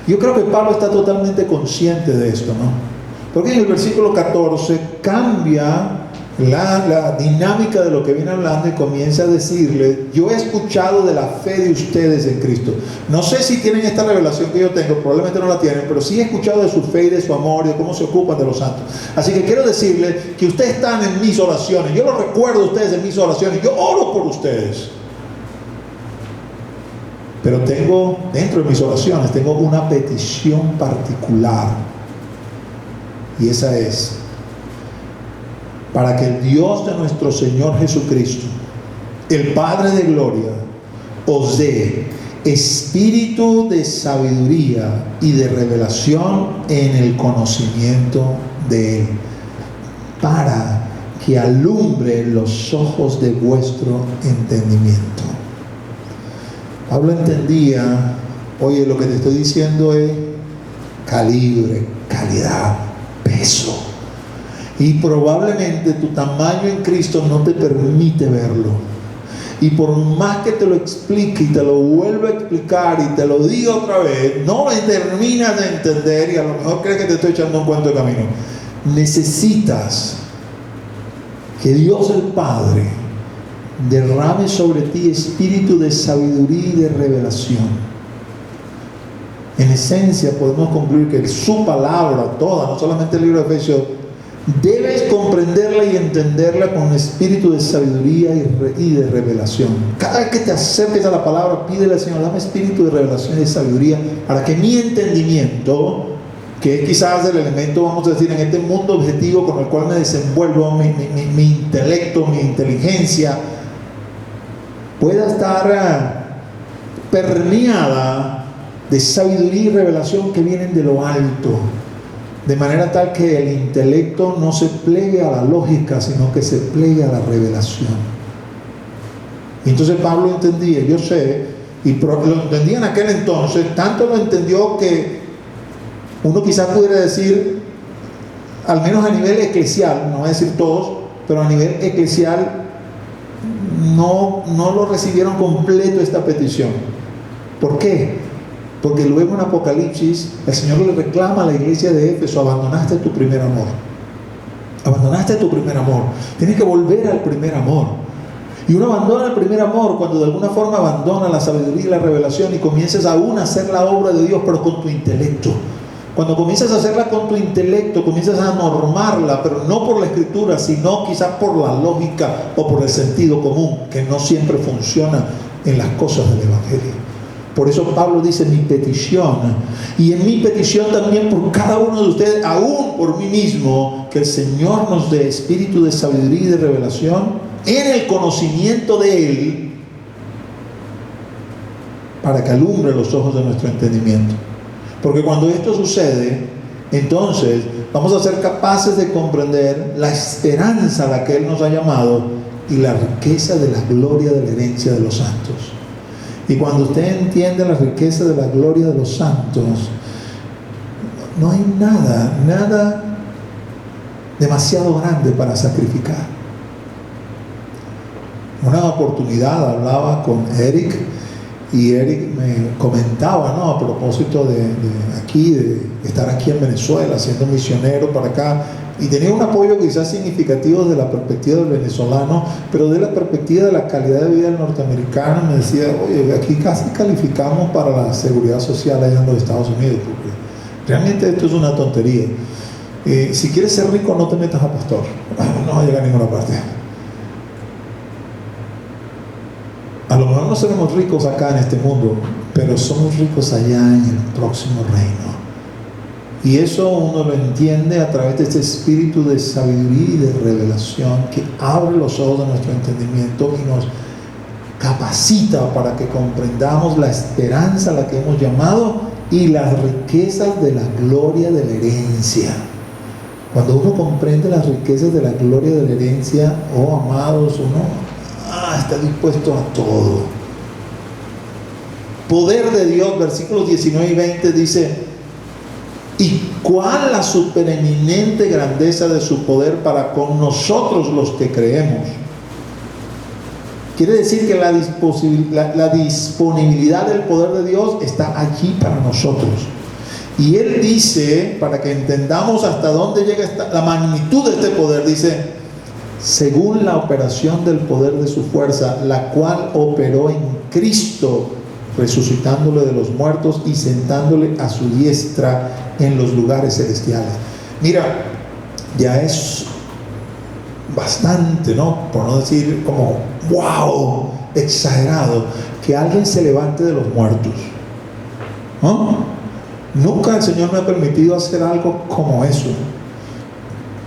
Yo creo que Pablo está totalmente consciente de esto, ¿no? Porque en el versículo 14 cambia la dinámica de lo que viene hablando y comienza a decirle, yo he escuchado de la fe de ustedes en Cristo. No sé si tienen esta revelación que yo tengo, probablemente no la tienen, pero sí he escuchado de su fe y de su amor y de cómo se ocupan de los santos. Así que quiero decirles que ustedes están en mis oraciones. Yo los recuerdo a ustedes en mis oraciones. Yo oro por ustedes. Pero tengo, dentro de mis oraciones, tengo una petición particular. Y esa es, para que el Dios de nuestro Señor Jesucristo, el Padre de gloria, os dé espíritu de sabiduría y de revelación en el conocimiento de Él, para que alumbre los ojos de vuestro entendimiento. Pablo entendía, oye, lo que te estoy diciendo es calibre, calidad, peso. Y probablemente tu tamaño en Cristo no te permite verlo. Y por más que te lo explique y te lo vuelva a explicar y te lo diga otra vez, no terminas de entender y a lo mejor crees que te estoy echando un cuento de camino. Necesitas que Dios el Padre derrame sobre ti espíritu de sabiduría y de revelación. En esencia podemos concluir que su palabra toda, no solamente el libro de Efesios, debes comprenderla y entenderla con espíritu de sabiduría y de revelación. Cada vez que te acerques a la palabra, pídele al Señor, dame espíritu de revelación y de sabiduría, para que mi entendimiento, que es quizás el elemento, vamos a decir, en este mundo objetivo con el cual me desenvuelvo, mi intelecto, mi inteligencia, pueda estar permeada de sabiduría y revelación que vienen de lo alto, de manera tal que el intelecto no se plegue a la lógica, sino que se plegue a la revelación. Y entonces Pablo entendía, yo sé, y lo entendía en aquel entonces, tanto lo entendió que uno quizás pudiera decir, al menos a nivel eclesial, no voy a decir todos, pero a nivel eclesial no lo recibieron completo esta petición. ¿Por qué? Porque luego en Apocalipsis el Señor le reclama a la iglesia de Éfeso, abandonaste tu primer amor. Abandonaste tu primer amor. Tienes que volver al primer amor. Y uno abandona el primer amor cuando de alguna forma abandona la sabiduría y la revelación y comienzas aún a hacer la obra de Dios, pero con tu intelecto. Cuando comienzas a hacerla con tu intelecto, comienzas a normarla, pero no por la escritura, sino quizás por la lógica o por el sentido común, que no siempre funciona en las cosas del Evangelio. Por eso Pablo dice, mi petición, y en mi petición también por cada uno de ustedes, aún por mí mismo, que el Señor nos dé espíritu de sabiduría y de revelación en el conocimiento de Él, para que alumbre los ojos de nuestro entendimiento. Porque cuando esto sucede, entonces vamos a ser capaces de comprender la esperanza a la que Él nos ha llamado y la riqueza de la gloria de la herencia de los santos. Y cuando usted entiende la riqueza de la gloria de los santos, no hay nada demasiado grande para sacrificar. Una oportunidad hablaba con Eric Y Eric me comentaba, ¿no?, a propósito de estar aquí en Venezuela, siendo misionero para acá, y tenía un apoyo quizás significativo desde la perspectiva del venezolano, pero de la perspectiva de la calidad de vida del norteamericano. Me decía, oye, aquí casi calificamos para la seguridad social allá en los Estados Unidos, porque realmente esto es una tontería. Si quieres ser rico, no te metas a pastor, no va a llegar a ninguna parte. A lo mejor no seremos ricos acá en este mundo, pero somos ricos allá en el próximo reino. Y eso uno lo entiende a través de este espíritu de sabiduría y de revelación que abre los ojos de nuestro entendimiento y nos capacita para que comprendamos la esperanza a la que hemos llamado y las riquezas de la gloria de la herencia. Cuando uno comprende las riquezas de la gloria de la herencia, oh amados, uno está dispuesto a todo. Poder de Dios, versículos 19 y 20 dice: y cuál la supereminente grandeza de su poder para con nosotros los que creemos. Quiere decir que la disponibilidad del poder de Dios está allí para nosotros. Y Él dice, para que entendamos hasta dónde llega la magnitud de este poder, dice: según la operación del poder de su fuerza, la cual operó en Cristo, resucitándole de los muertos y sentándole a su diestra en los lugares celestiales. Mira, ya es bastante, ¿no?, por no decir como wow, exagerado, que alguien se levante de los muertos, ¿no? Nunca el Señor me ha permitido hacer algo como eso,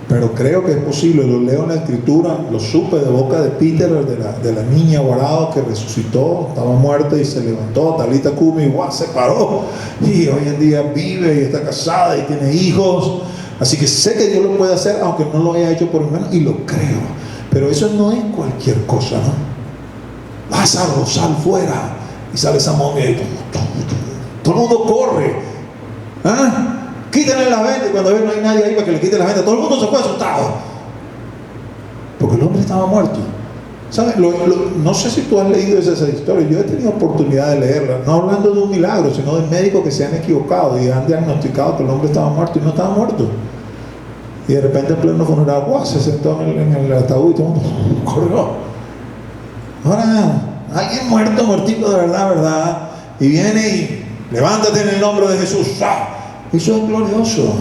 pero creo que es posible. Lo leo en la Escritura, lo supe de boca de Peter, de la niña Guarado que resucitó, estaba muerta y se levantó, Talita Kumi, se paró, y hoy en día vive y está casada y tiene hijos. Así que sé que Dios lo puede hacer, aunque no lo haya hecho por mí, y lo creo. Pero eso no es cualquier cosa, ¿no? Lázaro, sal fuera, y sale esa momia y todo el mundo corre. Quítenle la venda, y cuando ven no hay nadie ahí para que le quiten la venda, todo el mundo se fue asustado, porque el hombre estaba muerto. ¿Sabes? No sé si tú has leído esa historia. Yo he tenido oportunidad de leerla, no hablando de un milagro, sino de médicos que se han equivocado y han diagnosticado que el hombre estaba muerto y no estaba muerto. Y de repente en pleno funeral, se sentó en el ataúd y todo el mundo corrió. Ahora, alguien muerto, muertito de verdad, y viene y levántate en el nombre de Jesús. Eso es glorioso,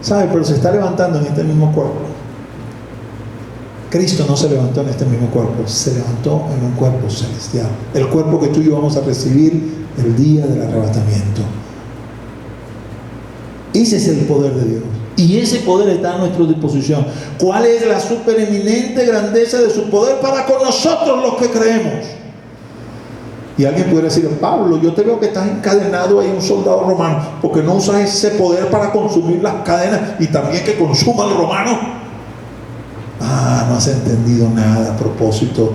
¿sabes? Pero se está levantando en este mismo cuerpo. Cristo no se levantó en este mismo cuerpo, se levantó en un cuerpo celestial, el cuerpo que tú y yo vamos a recibir el día del arrebatamiento. Ese es el poder de Dios, y ese poder está a nuestra disposición. ¿Cuál es la supereminente grandeza de su poder para con nosotros los que creemos? Y alguien pudiera decir: Pablo, yo te veo que estás encadenado ahí a un soldado romano, porque no usas ese poder para consumir las cadenas y también que consuma el romano. No has entendido nada a propósito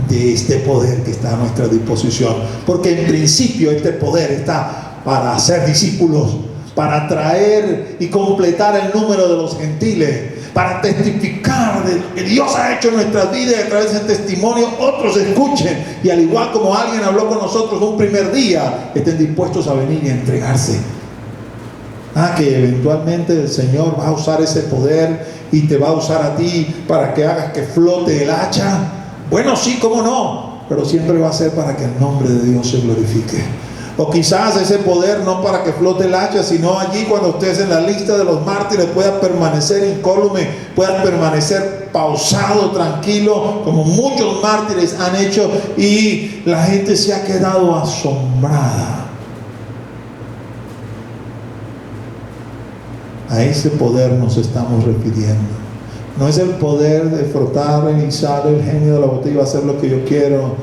de este poder que está a nuestra disposición, porque en principio este poder está para hacer discípulos, para traer y completar el número de los gentiles, para testificar de lo que Dios ha hecho en nuestras vidas, y a través de ese testimonio otros escuchen, y al igual como alguien habló con nosotros un primer día, estén dispuestos a venir y a entregarse. Que eventualmente el Señor va a usar ese poder y te va a usar a ti para que hagas que flote el hacha. Bueno, sí, cómo no, pero siempre va a ser para que el nombre de Dios se glorifique. O quizás ese poder no para que flote el hacha, sino allí cuando estés en la lista de los mártires puedas permanecer incólume, puedas permanecer pausado, tranquilo, como muchos mártires han hecho, y la gente se ha quedado asombrada. A ese poder nos estamos refiriendo. No es el poder de frotar y sale el genio de la botella y va a hacer lo que yo quiero,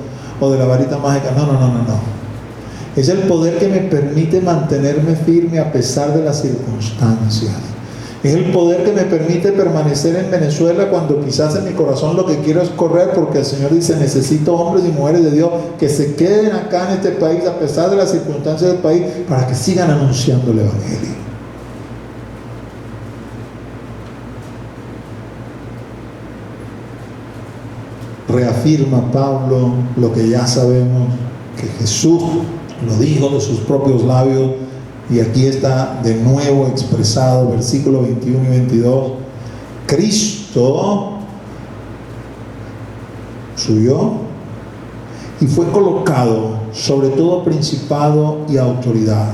o de la varita mágica. No. Es el poder que me permite mantenerme firme a pesar de las circunstancias. Es el poder que me permite permanecer en Venezuela cuando quizás en mi corazón lo que quiero es correr, porque el Señor dice: necesito hombres y mujeres de Dios que se queden acá en este país a pesar de las circunstancias del país, para que sigan anunciando el Evangelio. Reafirma Pablo lo que ya sabemos, que Jesús lo dijo de sus propios labios, y aquí está de nuevo expresado, versículos 21 y 22. Cristo subió y fue colocado sobre todo principado y autoridad,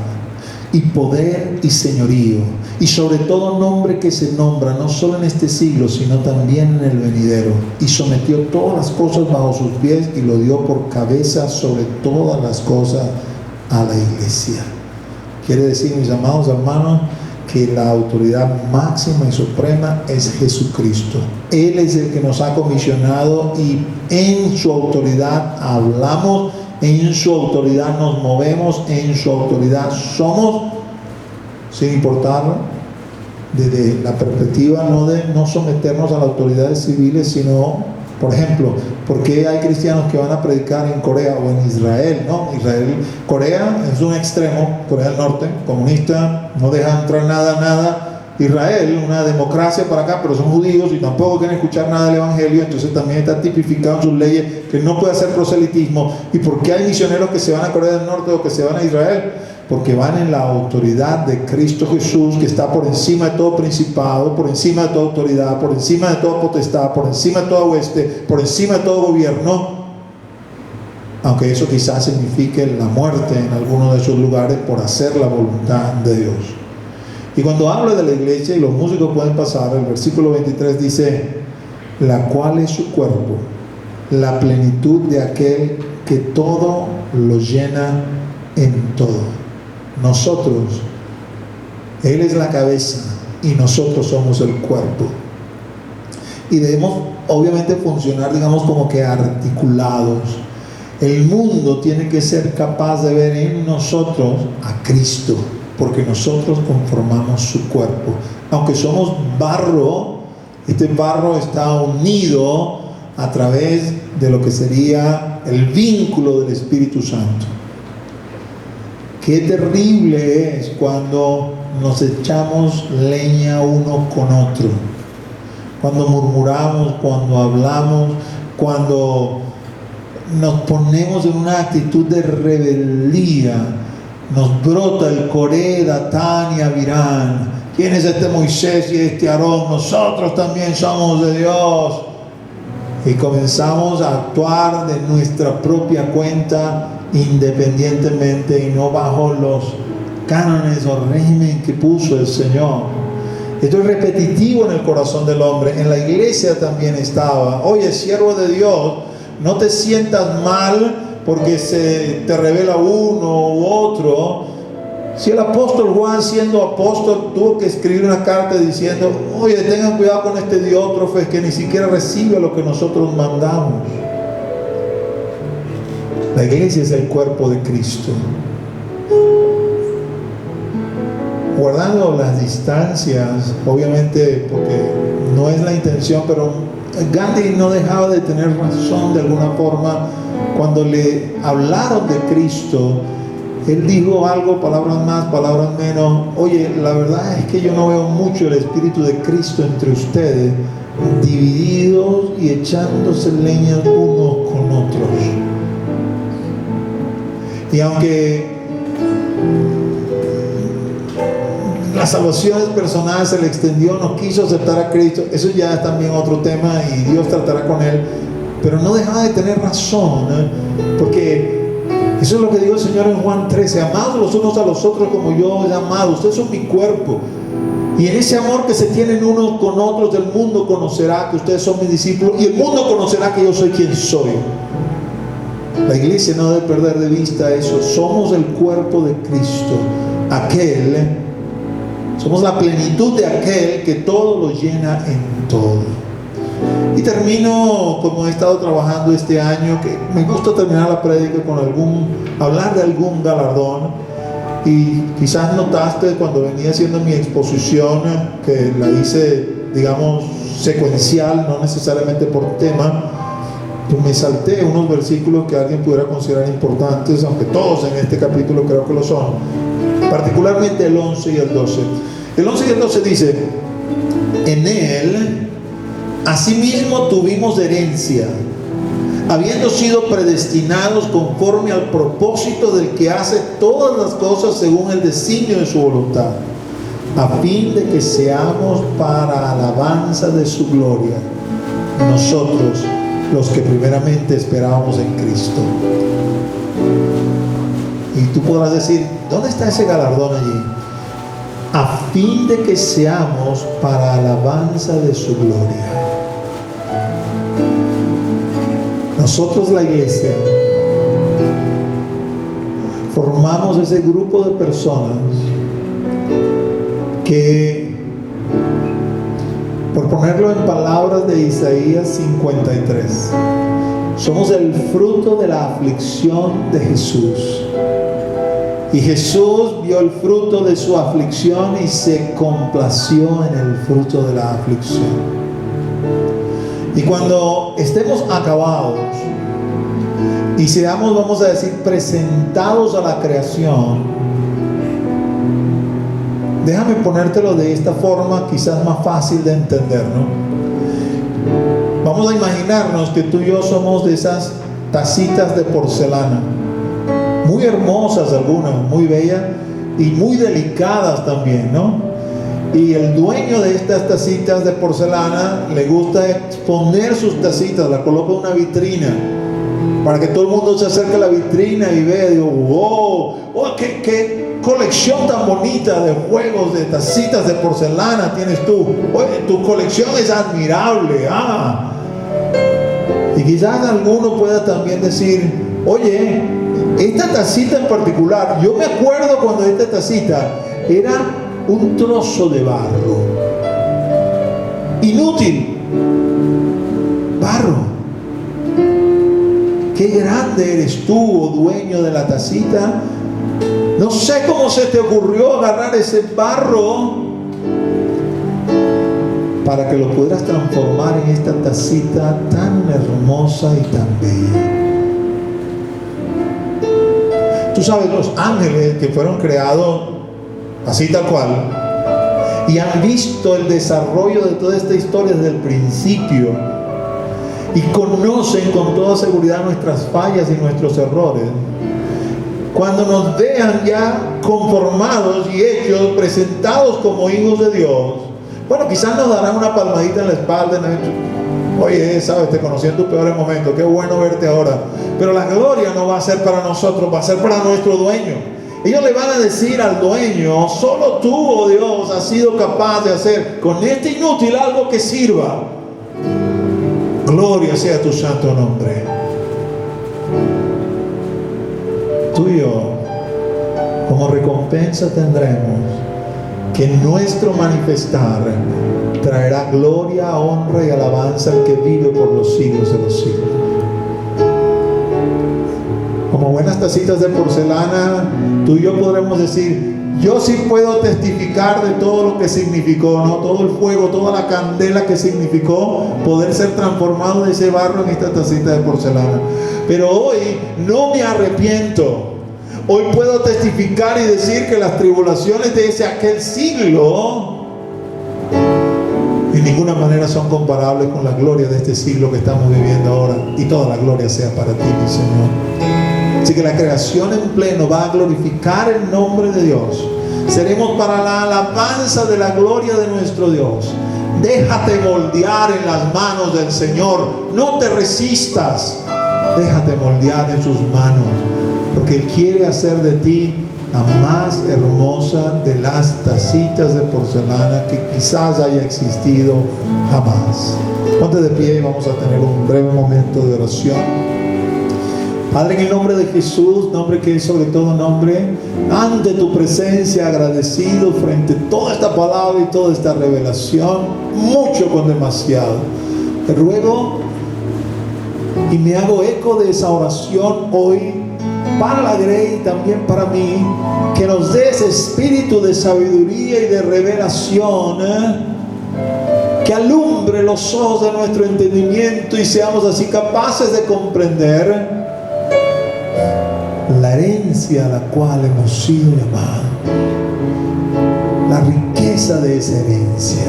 y poder y señorío, y sobre todo nombre que se nombra, no solo en este siglo, sino también en el venidero. Y sometió todas las cosas bajo sus pies, y lo dio por cabeza sobre todas las cosas a la iglesia. Quiere decir, mis amados hermanos, que la autoridad máxima y suprema es Jesucristo. Él es el que nos ha comisionado, y en su autoridad hablamos, en su autoridad nos movemos, en su autoridad somos, sin importar desde la perspectiva no de no someternos a las autoridades civiles, sino, por ejemplo, ¿por qué hay cristianos que van a predicar en Corea o en Israel? ¿No? Corea es un extremo, Corea del Norte, comunista, no deja entrar nada. Israel, una democracia para acá, pero son judíos y tampoco quieren escuchar nada del evangelio, entonces también está tipificado en sus leyes que no puede hacer proselitismo. ¿Y por qué hay misioneros que se van a Corea del Norte o que se van a Israel? Porque van en la autoridad de Cristo Jesús, que está por encima de todo principado, por encima de toda autoridad, por encima de toda potestad, por encima de toda hueste, por encima de todo gobierno, aunque eso quizás signifique la muerte en alguno de esos lugares por hacer la voluntad de Dios. Y cuando habla de la iglesia, y los músicos pueden pasar, el versículo 23 dice: la cual es su cuerpo, la plenitud de aquel que todo lo llena en todo. Nosotros, Él es la cabeza y nosotros somos el cuerpo. Y debemos obviamente funcionar, digamos, como que articulados. El mundo tiene que ser capaz de ver en nosotros a Cristo, porque nosotros conformamos su cuerpo. Aunque somos barro, este barro está unido a través de lo que sería el vínculo del Espíritu Santo. Qué terrible es cuando nos echamos leña uno con otro, cuando murmuramos, cuando hablamos, cuando nos ponemos en una actitud de rebeldía. Nos brota el Coré, Datán y Abirán. ¿Quién es este Moisés y este Aarón? Nosotros también somos de Dios. Y comenzamos a actuar de nuestra propia cuenta, independientemente y no bajo los cánones o régimen que puso el Señor. Esto es repetitivo en el corazón del hombre. En la iglesia también estaba: oye, siervo de Dios, no te sientas mal porque se te revela uno u otro. Si el apóstol Juan, siendo apóstol, tuvo que escribir una carta diciendo: oye, tengan cuidado con este Diótrefes, que ni siquiera recibe lo que nosotros mandamos. La iglesia es el cuerpo de Cristo. Guardando las distancias, obviamente, porque no es la intención, pero Gandhi no dejaba de tener razón de alguna forma. Cuando le hablaron de Cristo, él dijo algo, palabras más, palabras menos: oye, la verdad es que yo no veo mucho el Espíritu de Cristo entre ustedes, divididos y echándose leña unos con otros. Y aunque las salvaciones personales se le extendió, no quiso aceptar a Cristo, eso ya es también otro tema y Dios tratará con él. Pero no dejaba de tener razón, porque eso es lo que dijo el Señor en Juan 13: amados los unos a los otros como yo os he amado. Ustedes son mi cuerpo, y en ese amor que se tienen unos con otros, el mundo conocerá que ustedes son mis discípulos, y el mundo conocerá que yo soy quien soy. La iglesia no debe perder de vista eso. Somos el cuerpo de Cristo, somos la plenitud de aquel que todo lo llena en todo. Y termino, como he estado trabajando este año, que me gusta terminar la prédica con hablar de algún galardón. Y quizás notaste cuando venía haciendo mi exposición, que la hice, digamos, secuencial, no necesariamente por tema, pues me salté unos versículos que alguien pudiera considerar importantes, aunque todos en este capítulo creo que lo son, particularmente el 11 y el 12. El 11 y el 12 dice: en él asimismo tuvimos herencia, habiendo sido predestinados conforme al propósito del que hace todas las cosas según el designio de su voluntad, a fin de que seamos para alabanza de su gloria, nosotros los que primeramente esperábamos en Cristo. Y tú podrás decir, ¿dónde está ese galardón allí? A fin de que seamos para alabanza de su gloria. Nosotros, la iglesia, formamos ese grupo de personas que, por ponerlo en palabras de Isaías 53, somos el fruto de la aflicción de Jesús. Y Jesús vio el fruto de su aflicción y se complació en el fruto de la aflicción. Y cuando estemos acabados y seamos, vamos a decir, presentados a la creación, déjame ponértelo de esta forma, quizás más fácil de entender, ¿no? Vamos a imaginarnos que tú y yo somos de esas tacitas de porcelana, muy hermosas algunas, muy bellas y muy delicadas también, ¿no? Y el dueño de estas tacitas de porcelana le gusta exponer sus tacitas, la coloca en una vitrina para que todo el mundo se acerque a la vitrina y vea, digo, wow, oh, qué colección tan bonita de juegos, de tacitas de porcelana tienes tú. Oye, tu colección es admirable. Y quizás alguno pueda también decir, oye, esta tacita en particular, yo me acuerdo cuando esta tacita era un trozo de barro, inútil, barro. Qué grande eres tú, oh dueño de la tacita. No sé cómo se te ocurrió agarrar ese barro para que lo pudieras transformar en esta tacita tan hermosa y tan bella. Tú sabes, los ángeles que fueron creados así tal cual y han visto el desarrollo de toda esta historia desde el principio y conocen con toda seguridad nuestras fallas y nuestros errores, cuando nos vean ya conformados y hechos, presentados como hijos de Dios, bueno, quizás nos darán una palmadita en la espalda, oye, sabes, te conocí en tus peores momentos, qué bueno verte ahora, pero la gloria no va a ser para nosotros, va a ser para nuestro dueño. Ellos le van a decir al dueño, solo tú, oh Dios, has sido capaz de hacer con este inútil algo que sirva. Gloria sea tu santo nombre. Tú y yo, como recompensa tendremos que nuestro manifestar traerá gloria, honra y alabanza al que vive por los siglos de los siglos. Como buenas tacitas de porcelana, tú y yo podremos decir, yo sí puedo testificar de todo lo que significó, ¿no? Todo el fuego, toda la candela que significó poder ser transformado de ese barro en esta tacita de porcelana. Pero hoy no me arrepiento. Hoy puedo testificar y decir que las tribulaciones de aquel siglo en ninguna manera son comparables con la gloria de este siglo que estamos viviendo ahora. Y toda la gloria sea para ti, mi Señor. Así que la creación en pleno va a glorificar el nombre de Dios. Seremos para la alabanza de la gloria de nuestro Dios. Déjate moldear en las manos del Señor. No te resistas. Déjate moldear en sus manos, porque Él quiere hacer de ti la más hermosa de las tacitas de porcelana que quizás haya existido jamás. Ponte de pie y vamos a tener un breve momento de oración. Padre, en el nombre de Jesús, nombre que es sobre todo nombre, ante tu presencia, agradecido frente a toda esta palabra y toda esta revelación, mucho con demasiado. Te ruego y me hago eco de esa oración hoy para la Grey y también para mí, que nos des espíritu de sabiduría y de revelación, que alumbre los ojos de nuestro entendimiento y seamos así capaces de comprender la herencia a la cual hemos sido llamados, la riqueza de esa herencia,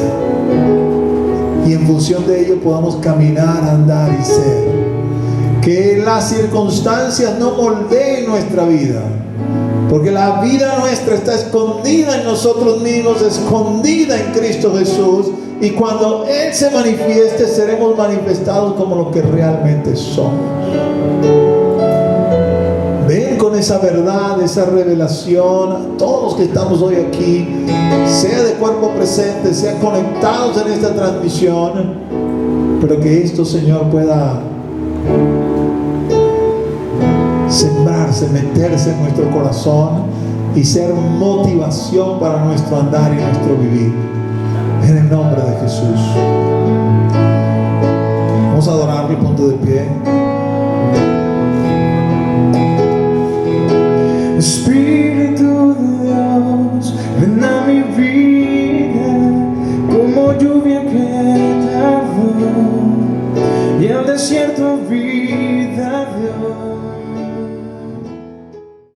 y en función de ello podamos caminar, andar y ser Que las circunstancias no moldeen nuestra vida, porque la vida nuestra está escondida en nosotros mismos, escondida en Cristo Jesús, y cuando Él se manifieste seremos manifestados como lo que realmente somos. Ven con esa verdad, esa revelación a todos los que estamos hoy aquí, sea de cuerpo presente, sea conectados en esta transmisión, pero que esto, Señor, pueda sembrarse, meterse en nuestro corazón y ser motivación para nuestro andar y nuestro vivir, en el nombre de Jesús. Vamos a adorarle, punto de pie. Espíritu de Dios, ven a mi vida como lluvia que tardó y al desierto vida dio.